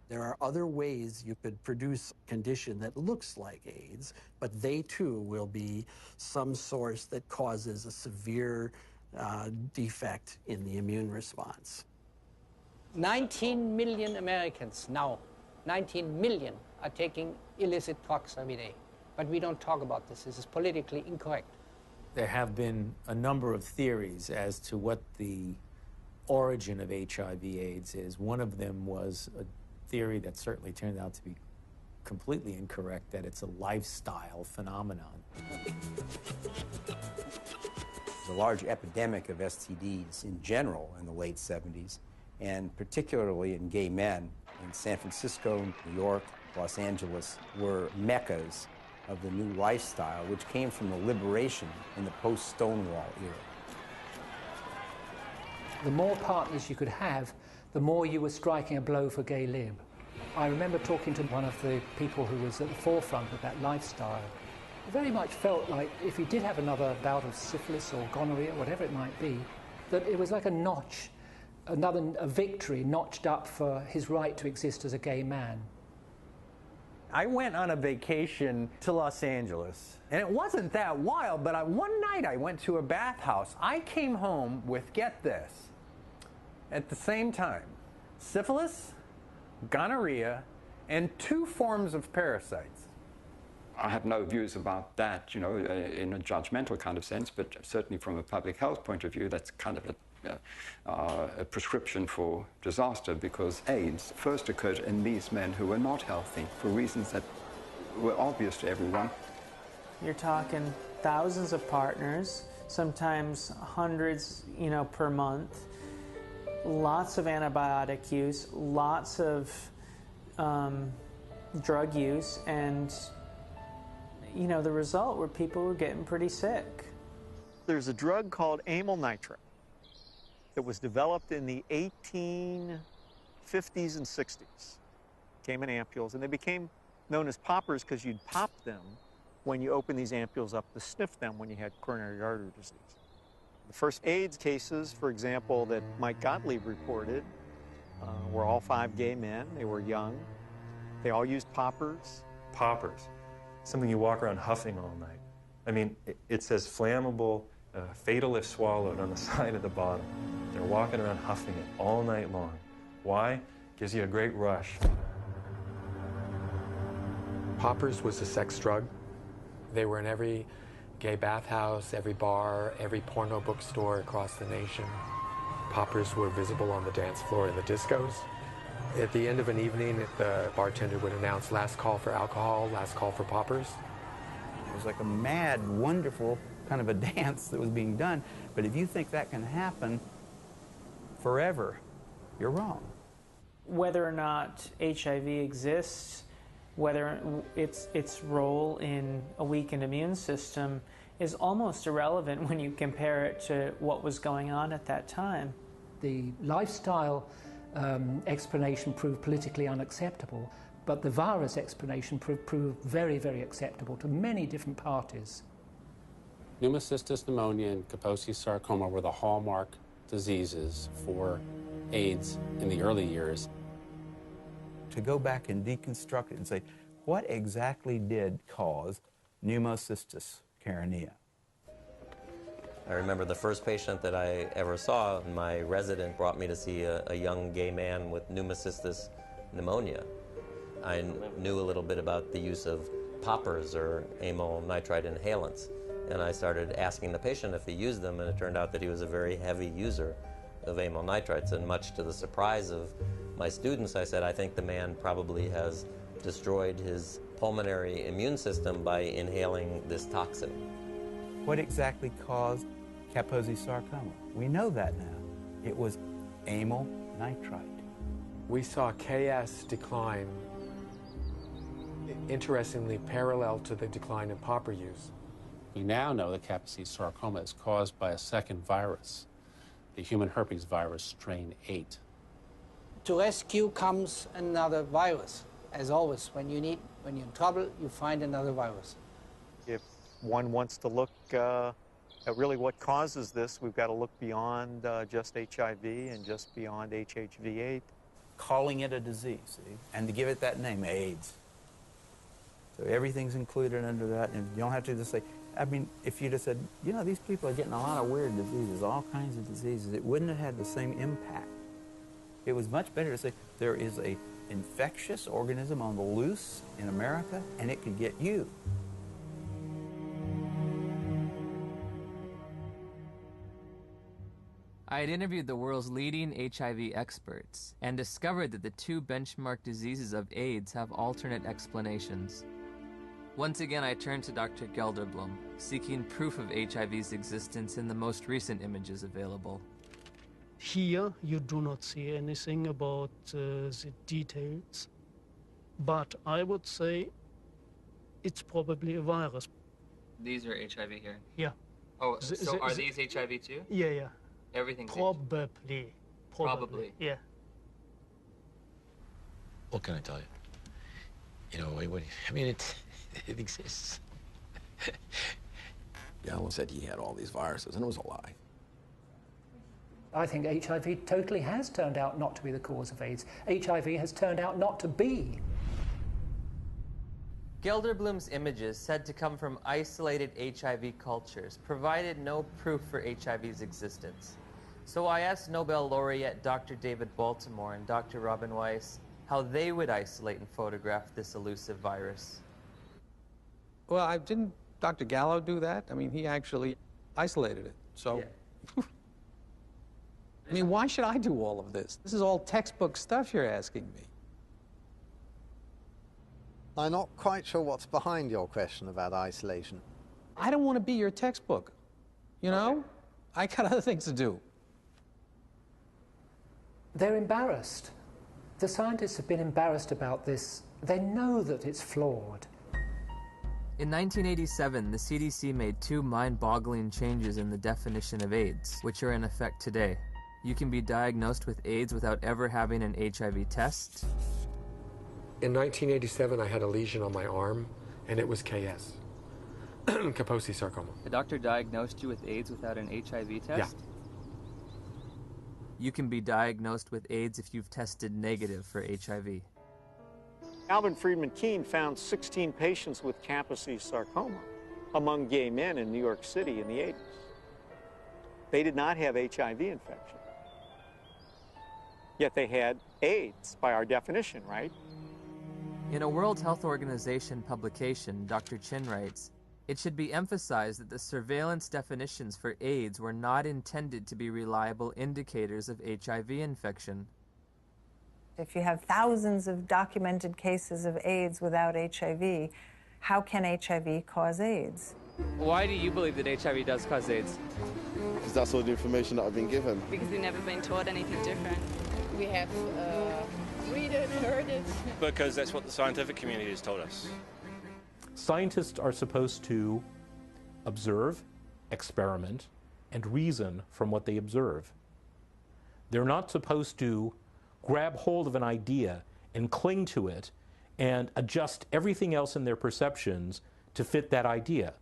There are other ways you could produce a condition that looks like AIDS, but they too will be some source that causes a severe defect in the immune response. 19 million Americans now, 19 million are taking illicit drugs every day. But we don't talk about this. This is politically incorrect. There have been a number of theories as to what the origin of HIV/AIDS is. One of them was a theory that certainly turned out to be completely incorrect, that it's a lifestyle phenomenon. There's a large epidemic of STDs in general in the late 70s, and particularly in gay men. In San Francisco, New York, Los Angeles were meccas of the new lifestyle, which came from the liberation in the post-Stonewall era. The more partners you could have, the more you were striking a blow for gay lib. I remember talking to one of the people who was at the forefront of that lifestyle. It very much felt like if he did have another bout of syphilis or gonorrhea, whatever it might be, that it was like a notch, a victory notched up for his right to exist as a gay man. I went on a vacation to Los Angeles, and it wasn't that wild, but one night I went to a bathhouse. I came home with, get this, at the same time, syphilis, gonorrhea, and 2 forms of parasites. I have no views about that, you know, in a judgmental kind of sense, but certainly from a public health point of view, that's kind of a prescription for disaster, because AIDS first occurred in these men who were not healthy for reasons that were obvious to everyone. You're talking thousands of partners, sometimes hundreds, per month, lots of antibiotic use, lots of drug use, and the result were people were getting pretty sick. There's a drug called amyl nitrate that was developed in the 1850s and 60s. Came in ampules, and they became known as poppers because you'd pop them when you open these ampules up to sniff them when you had coronary artery disease. The first AIDS cases, for example, that Mike Gottlieb reported were all 5 gay men. They were young. They all used poppers. Poppers, something you walk around huffing all night. I mean, it says flammable, fatal if swallowed on the side of the bottle. They're walking around huffing it all night long. Why? Gives you a great rush. Poppers was a sex drug. They were in every gay bathhouse, every bar, every porno bookstore across the nation. Poppers were visible on the dance floor in the discos. At the end of an evening, the bartender would announce last call for alcohol, last call for poppers. It was like a mad, wonderful kind of a dance that was being done. But if you think that can happen forever, you're wrong. Whether or not HIV exists, whether its role in a weakened immune system is almost irrelevant when you compare it to what was going on at that time. The lifestyle explanation proved politically unacceptable, but the virus explanation proved very, very acceptable to many different parties. Pneumocystis pneumonia and Kaposi's sarcoma were the hallmark diseases for AIDS in the early years. To go back and deconstruct it and say, what exactly did cause pneumocystis carinea? I remember the first patient that I ever saw, my resident brought me to see a young gay man with pneumocystis pneumonia. I knew a little bit about the use of poppers or amyl nitrite inhalants, and I started asking the patient if he used them, and it turned out that he was a very heavy user of amyl nitrites, and much to the surprise of my students, I said, I think the man probably has destroyed his pulmonary immune system by inhaling this toxin. What exactly caused Kaposi sarcoma? We know that now. It was amyl nitrite. We saw KS decline, interestingly parallel to the decline in popper use. We now know that Kaposi sarcoma is caused by a second virus, the human herpes virus strain 8. To rescue comes another virus. As always, when you're in trouble, you find another virus. If one wants to look at really what causes this, we've got to look beyond just HIV and just beyond HHV-8. Calling it a disease, see? And to give it that name, AIDS. So everything's included under that, and you don't have to just say, I mean, if you just said, you know, these people are getting a lot of weird diseases, all kinds of diseases, it wouldn't have had the same impact. It was much better to say, there is an infectious organism on the loose in America, and it could get you. I had interviewed the world's leading HIV experts and discovered that the two benchmark diseases of AIDS have alternate explanations. Once again, I turned to Dr. Gelderblum, seeking proof of HIV's existence in the most recent images available. Here, you do not see anything about the details, but I would say it's probably a virus. These are HIV here? Yeah. Oh, so are these HIV too? Yeah. Everything's Probably. Probably. Yeah. What can I tell you? You know, I mean, it exists. Gallo said he had all these viruses, and it was a lie. I think HIV totally has turned out not to be the cause of AIDS. HIV has turned out not to be. Gelderblum's images, said to come from isolated HIV cultures, provided no proof for HIV's existence. So I asked Nobel laureate Dr. David Baltimore and Dr. Robin Weiss how they would isolate and photograph this elusive virus. Well, didn't Dr. Gallo do that? I mean, he actually isolated it, so... Yeah. I mean, why should I do all of this? This is all textbook stuff you're asking me. I'm not quite sure what's behind your question about isolation. I don't want to be your textbook, you know? Okay. I got other things to do. They're embarrassed. The scientists have been embarrassed about this. They know that it's flawed. In 1987, the CDC made two mind-boggling changes in the definition of AIDS, which are in effect today. You can be diagnosed with AIDS without ever having an HIV test. In 1987, I had a lesion on my arm, and it was KS, Kaposi sarcoma. The doctor diagnosed you with AIDS without an HIV test? Yeah. You can be diagnosed with AIDS if you've tested negative for HIV. Alvin Friedman Keene found 16 patients with Kaposi sarcoma among gay men in New York City in the 80s. They did not have HIV infection. Yet they had AIDS by our definition, right? In a World Health Organization publication, Dr. Chin writes, "It should be emphasized that the surveillance definitions for AIDS were not intended to be reliable indicators of HIV infection." If you have thousands of documented cases of AIDS without HIV, how can HIV cause AIDS? Why do you believe that HIV does cause AIDS? Because that's all the information that I've been given. Because we've never been taught anything different. We have read it, heard it. Because that's what the scientific community has told us. Scientists are supposed to observe, experiment, and reason from what they observe. They're not supposed to grab hold of an idea and cling to it and adjust everything else in their perceptions to fit that idea.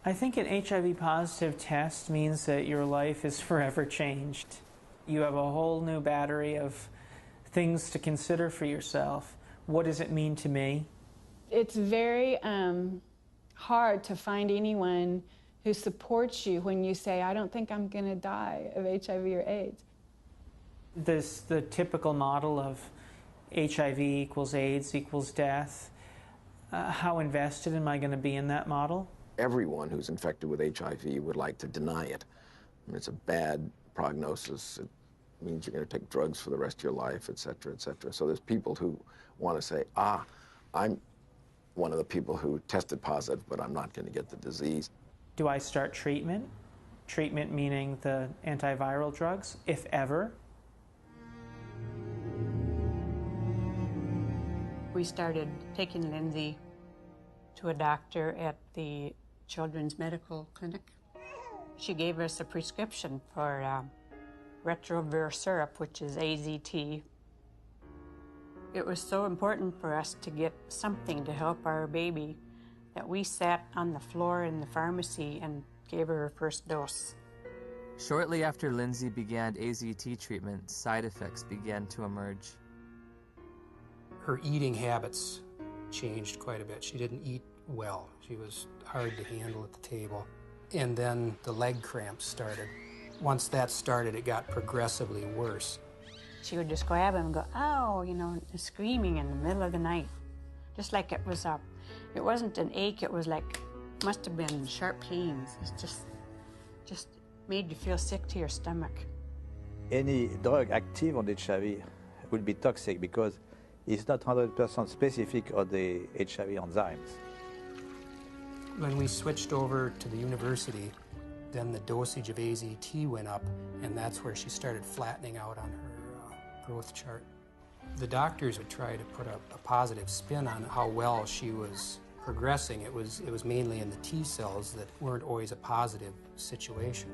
I think an HIV positive test means that your life is forever changed. You have a whole new battery of things to consider for yourself. What does it mean to me? It's very hard to find anyone who supports you when you say, I don't think I'm going to die of HIV or AIDS. The typical model of HIV equals AIDS equals death. How invested am I going to be in that model? Everyone who's infected with HIV would like to deny it. I mean, it's a bad prognosis. It means you're going to take drugs for the rest of your life, et cetera, et cetera. So there's people who want to say, I'm one of the people who tested positive, but I'm not going to get the disease. Do I start treatment? Treatment meaning the antiviral drugs, if ever. We started taking Lindsay to a doctor at the Children's Medical Clinic. She gave us a prescription for Retrovir syrup, which is AZT. It was so important for us to get something to help our baby that we sat on the floor in the pharmacy and gave her first dose. Shortly after Lindsay began AZT treatment, side effects began to emerge. Her eating habits changed quite a bit. She didn't eat well. She was hard to handle at the table. And then the leg cramps started. Once that started, it got progressively worse. She would just grab him and go, ow, you know, screaming in the middle of the night. Just like it was it wasn't an ache, it was like, must have been sharp pains. It just made you feel sick to your stomach. Any drug active on HIV will be toxic because it's not 100% specific on the HIV enzymes. When we switched over to the university, then the dosage of AZT went up, and that's where she started flattening out on her growth chart. The doctors would try to put a positive spin on how well she was progressing. It was mainly in the T cells that weren't always a positive situation.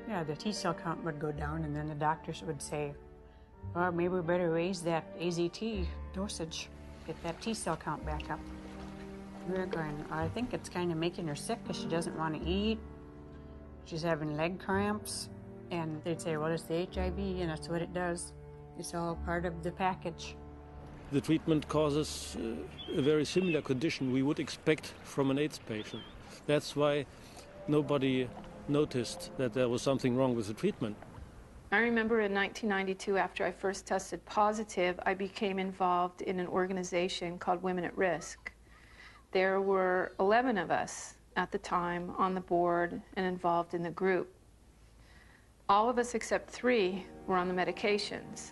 Yeah, the T cell count would go down, and then the doctors would say, well, maybe we better raise that AZT dosage, get that T cell count back up. We were going, I think it's kind of making her sick because she doesn't want to eat. She's having leg cramps. And they'd say, well, it's the HIV, and that's what it does. It's all part of the package. The treatment causes a very similar condition we would expect from an AIDS patient. That's why nobody noticed that there was something wrong with the treatment. I remember in 1992, after I first tested positive, I became involved in an organization called Women at Risk. There were 11 of us at the time on the board and involved in the group. All of us except 3 were on the medications.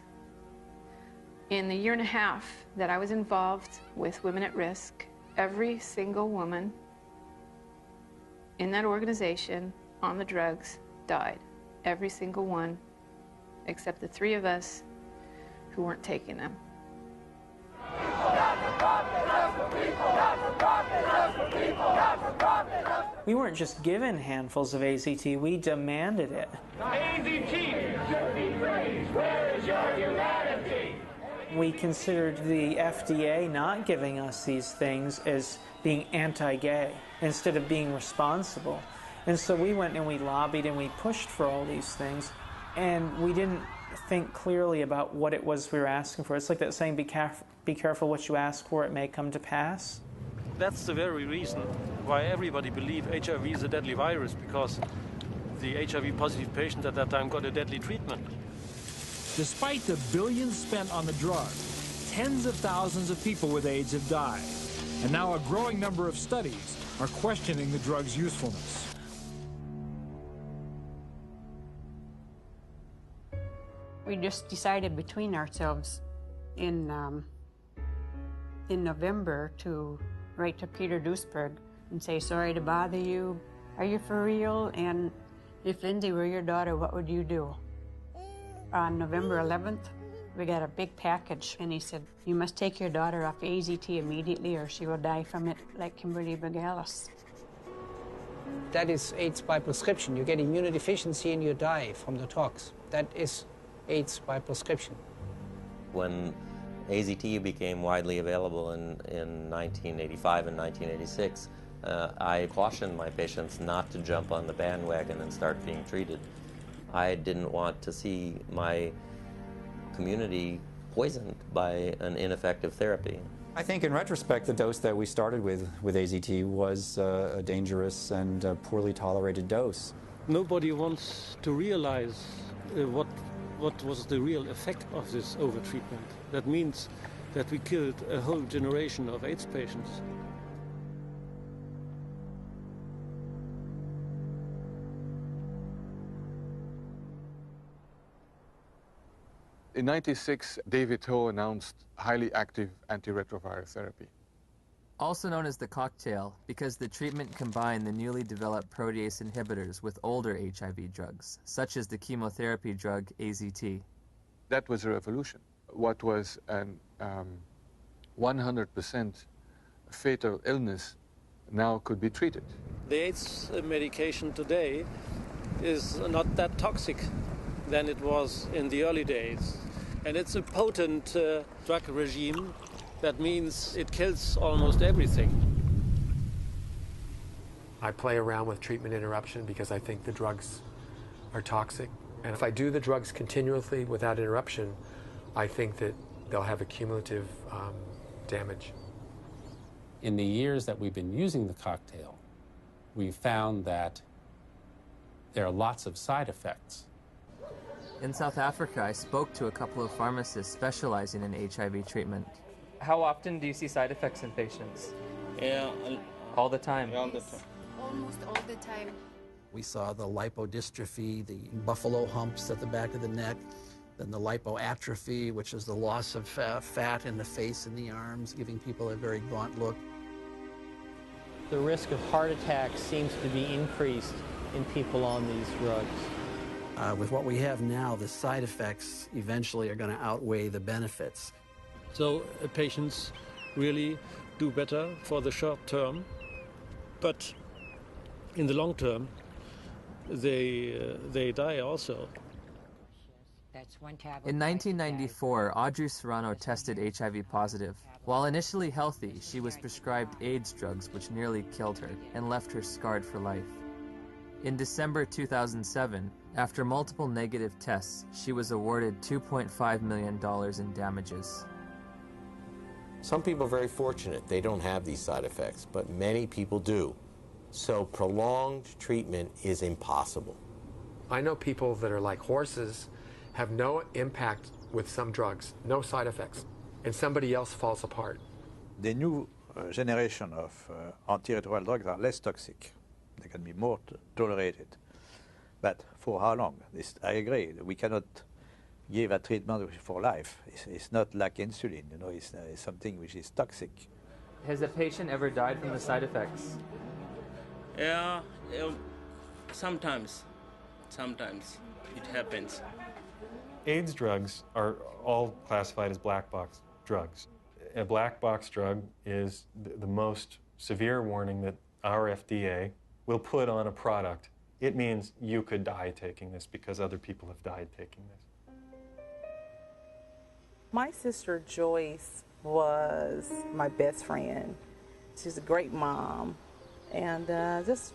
In the year and a half that I was involved with Women at Risk, every single woman in that organization on the drugs died. Every single one, except the 3 of us who weren't taking them. We weren't just given handfuls of AZT, we demanded it. AZT should be praised. Where is your humanity? We considered the FDA not giving us these things as being anti-gay instead of being responsible. And so we went and we lobbied and we pushed for all these things, and we didn't think clearly about what it was we were asking for. It's like that saying, be careful what you ask for, it may come to pass. That's the very reason why everybody believed HIV is a deadly virus, because the HIV-positive patient at that time got a deadly treatment. Despite the billions spent on the drug, tens of thousands of people with AIDS have died. And now a growing number of studies are questioning the drug's usefulness. We just decided between ourselves in November to write to Peter Duesberg and say, sorry to bother you. Are you for real? And if Lindsay were your daughter, what would you do? On November 11th, we got a big package, and he said, you must take your daughter off AZT immediately or she will die from it like Kimberly Bogalis. That is AIDS by prescription. You get immunodeficiency and you die from the tox. That is AIDS by prescription. When AZT became widely available in 1985 and 1986, I cautioned my patients not to jump on the bandwagon and start being treated. I didn't want to see my community poisoned by an ineffective therapy. I think in retrospect, the dose that we started with AZT was a dangerous and poorly tolerated dose. Nobody wants to realize what was the real effect of this overtreatment. That means that we killed a whole generation of AIDS patients. In '96, David Ho announced highly active antiretroviral therapy. Also known as the cocktail, because the treatment combined the newly developed protease inhibitors with older HIV drugs, such as the chemotherapy drug AZT. That was a revolution. What was an 100% fatal illness now could be treated. The AIDS medication today is not that toxic than it was in the early days. And it's a potent drug regime. That means it kills almost everything. I play around with treatment interruption because I think the drugs are toxic. And if I do the drugs continuously without interruption, I think that they'll have a cumulative damage. In the years that we've been using the cocktail, we've found that there are lots of side effects. In South Africa, I spoke to a couple of pharmacists specializing in HIV treatment. How often do you see side effects in patients? Yeah. All the time? Yeah, all the time. Almost all the time. We saw the lipodystrophy, the buffalo humps at the back of the neck, then the lipoatrophy, which is the loss of fat in the face and the arms, giving people a very gaunt look. The risk of heart attack seems to be increased in people on these drugs. With what we have now, the side effects eventually are going to outweigh the benefits. So patients really do better for the short term, but in the long term, they die also. In 1994, Audrey Serrano tested HIV positive. While initially healthy, she was prescribed AIDS drugs which nearly killed her and left her scarred for life. In December 2007, after multiple negative tests, she was awarded $2.5 million in damages. Some people are very fortunate. They don't have these side effects, but many people do. So prolonged treatment is impossible. I know people that are like horses, have no impact with some drugs, no side effects, and somebody else falls apart. The new generation of antiretroviral drugs are less toxic. They can be more tolerated. But for how long? I agree. We cannot give a treatment for life. It's not like insulin, you know, it's something which is toxic. Has a patient ever died from the side effects? Yeah, sometimes it happens. AIDS drugs are all classified as black box drugs. A black box drug is the most severe warning that our FDA will put on a product. It means you could die taking this because other people have died taking this. My sister Joyce was my best friend. She's a great mom and just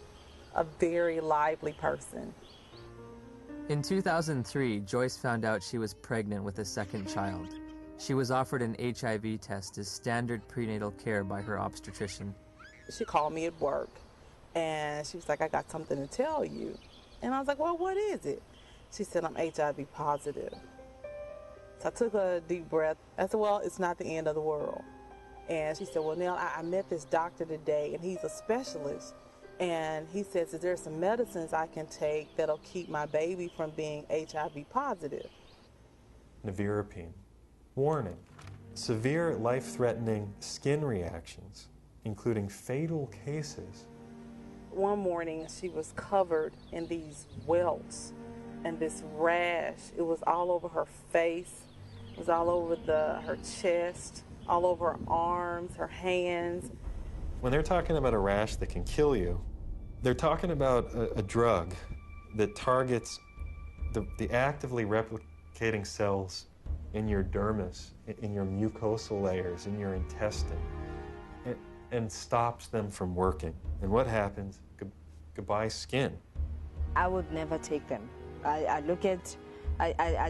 a very lively person. In 2003, Joyce found out she was pregnant with a second child. She was offered an HIV test as standard prenatal care by her obstetrician. She called me at work and she was like, I got something to tell you. And I was like, well, what is it? She said, I'm HIV positive. So I took a deep breath. I said, well, it's not the end of the world. And she said, well, Nell, I met this doctor today, and he's a specialist. And he says, is there some medicines I can take that'll keep my baby from being HIV positive? Nevirapine. Warning, severe life-threatening skin reactions, including fatal cases. One morning, she was covered in these welts and this rash. It was all over her face. It was all over her chest, all over her arms, her hands. When they're talking about a rash that can kill you, they're talking about a drug that targets the actively replicating cells in your dermis, in your mucosal layers, in your intestine, and stops them from working. And what happens? Goodbye skin. I would never take them. I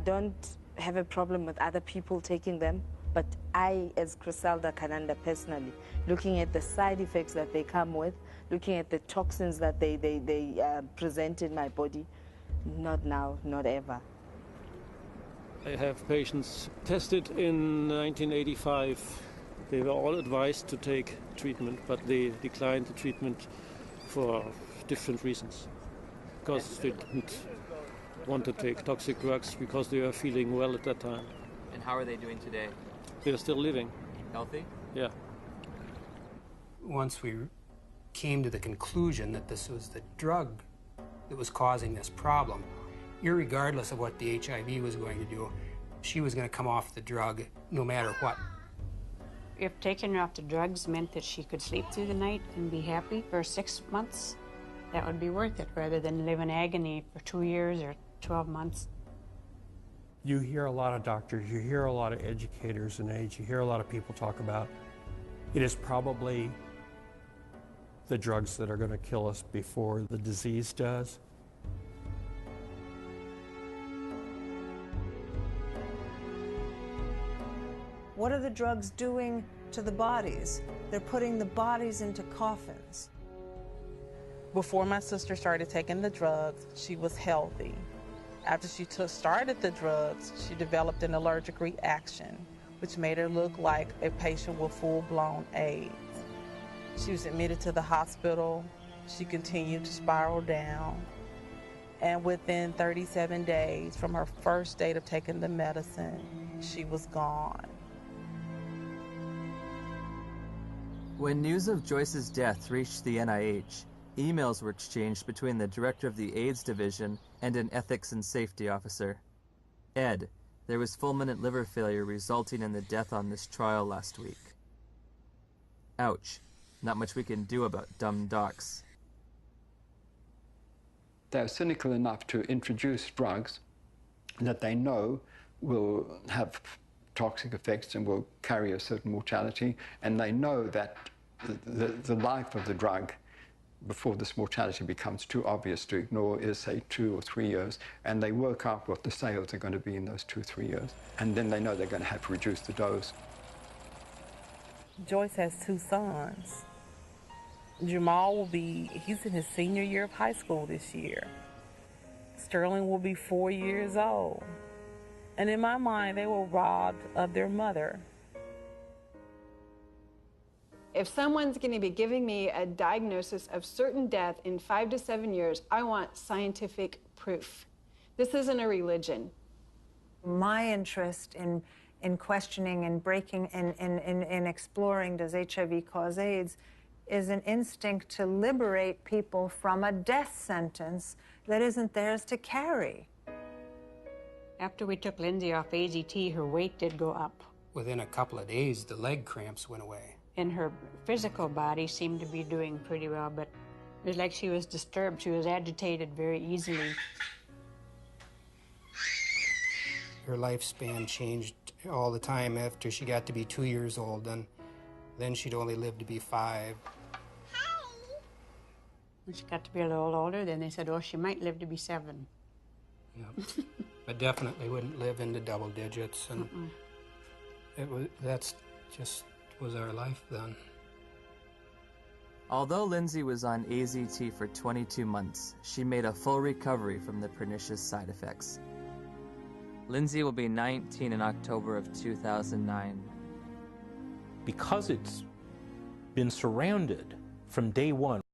don't have a problem with other people taking them, but I, as Griselda Kananda personally, looking at the side effects that they come with, looking at the toxins that they present in my body, not now, not ever. I have patients tested in 1985. They were all advised to take treatment, but they declined the treatment for different reasons, because they didn't want to take toxic drugs because they are feeling well at that time. And how are they doing today? They are still living. Healthy? Yeah. Once we came to the conclusion that this was the drug that was causing this problem, irregardless of what the HIV was going to do, she was going to come off the drug no matter what. If taking her off the drugs meant that she could sleep through the night and be happy for 6 months, that would be worth it, rather than live in agony for 2 years or 12 months. You hear a lot of doctors, you hear a lot of educators in AIDS, you hear a lot of people talk about it is probably the drugs that are going to kill us before the disease does. What are the drugs doing to the bodies? They're putting the bodies into coffins. Before my sister started taking the drugs, she was healthy. After she started the drugs, she developed an allergic reaction, which made her look like a patient with full-blown AIDS. She was admitted to the hospital. She continued to spiral down. And within 37 days from her first date of taking the medicine, she was gone. When news of Joyce's death reached the NIH, emails were exchanged between the director of the AIDS division and an ethics and safety officer. Ed, there was fulminant liver failure resulting in the death on this trial last week. Ouch. Not much we can do about dumb docs. They're cynical enough to introduce drugs that they know will have toxic effects and will carry a certain mortality, and they know that the life of the drug before this mortality becomes too obvious to ignore is, say, 2 or 3 years, and they work out what the sales are going to be in those 2 or 3 years, and then they know they're going to have to reduce the dose. Joyce has 2 sons. Jamal he's in his senior year of high school this year. Sterling will be 4 years old. And in my mind, they were robbed of their mother. If someone's going to be giving me a diagnosis of certain death in 5 to 7 years, I want scientific proof. This isn't a religion. My interest in questioning and breaking in exploring does HIV cause AIDS is an instinct to liberate people from a death sentence that isn't theirs to carry. After we took Lindsay off AZT, her weight did go up. Within a couple of days, the leg cramps went away. And her physical body seemed to be doing pretty well, but it was like she was disturbed. She was agitated very easily. Her lifespan changed all the time after she got to be 2 years old, and then she'd only live to be 5. When she got to be a little older, then they said, oh, she might live to be 7. Yep. But definitely wouldn't live into double digits, and that's just was our life then. Although Lindsay was on AZT for 22 months, she made a full recovery from the pernicious side effects. Lindsay will be 19 in October of 2009. Because it's been surrounded from day one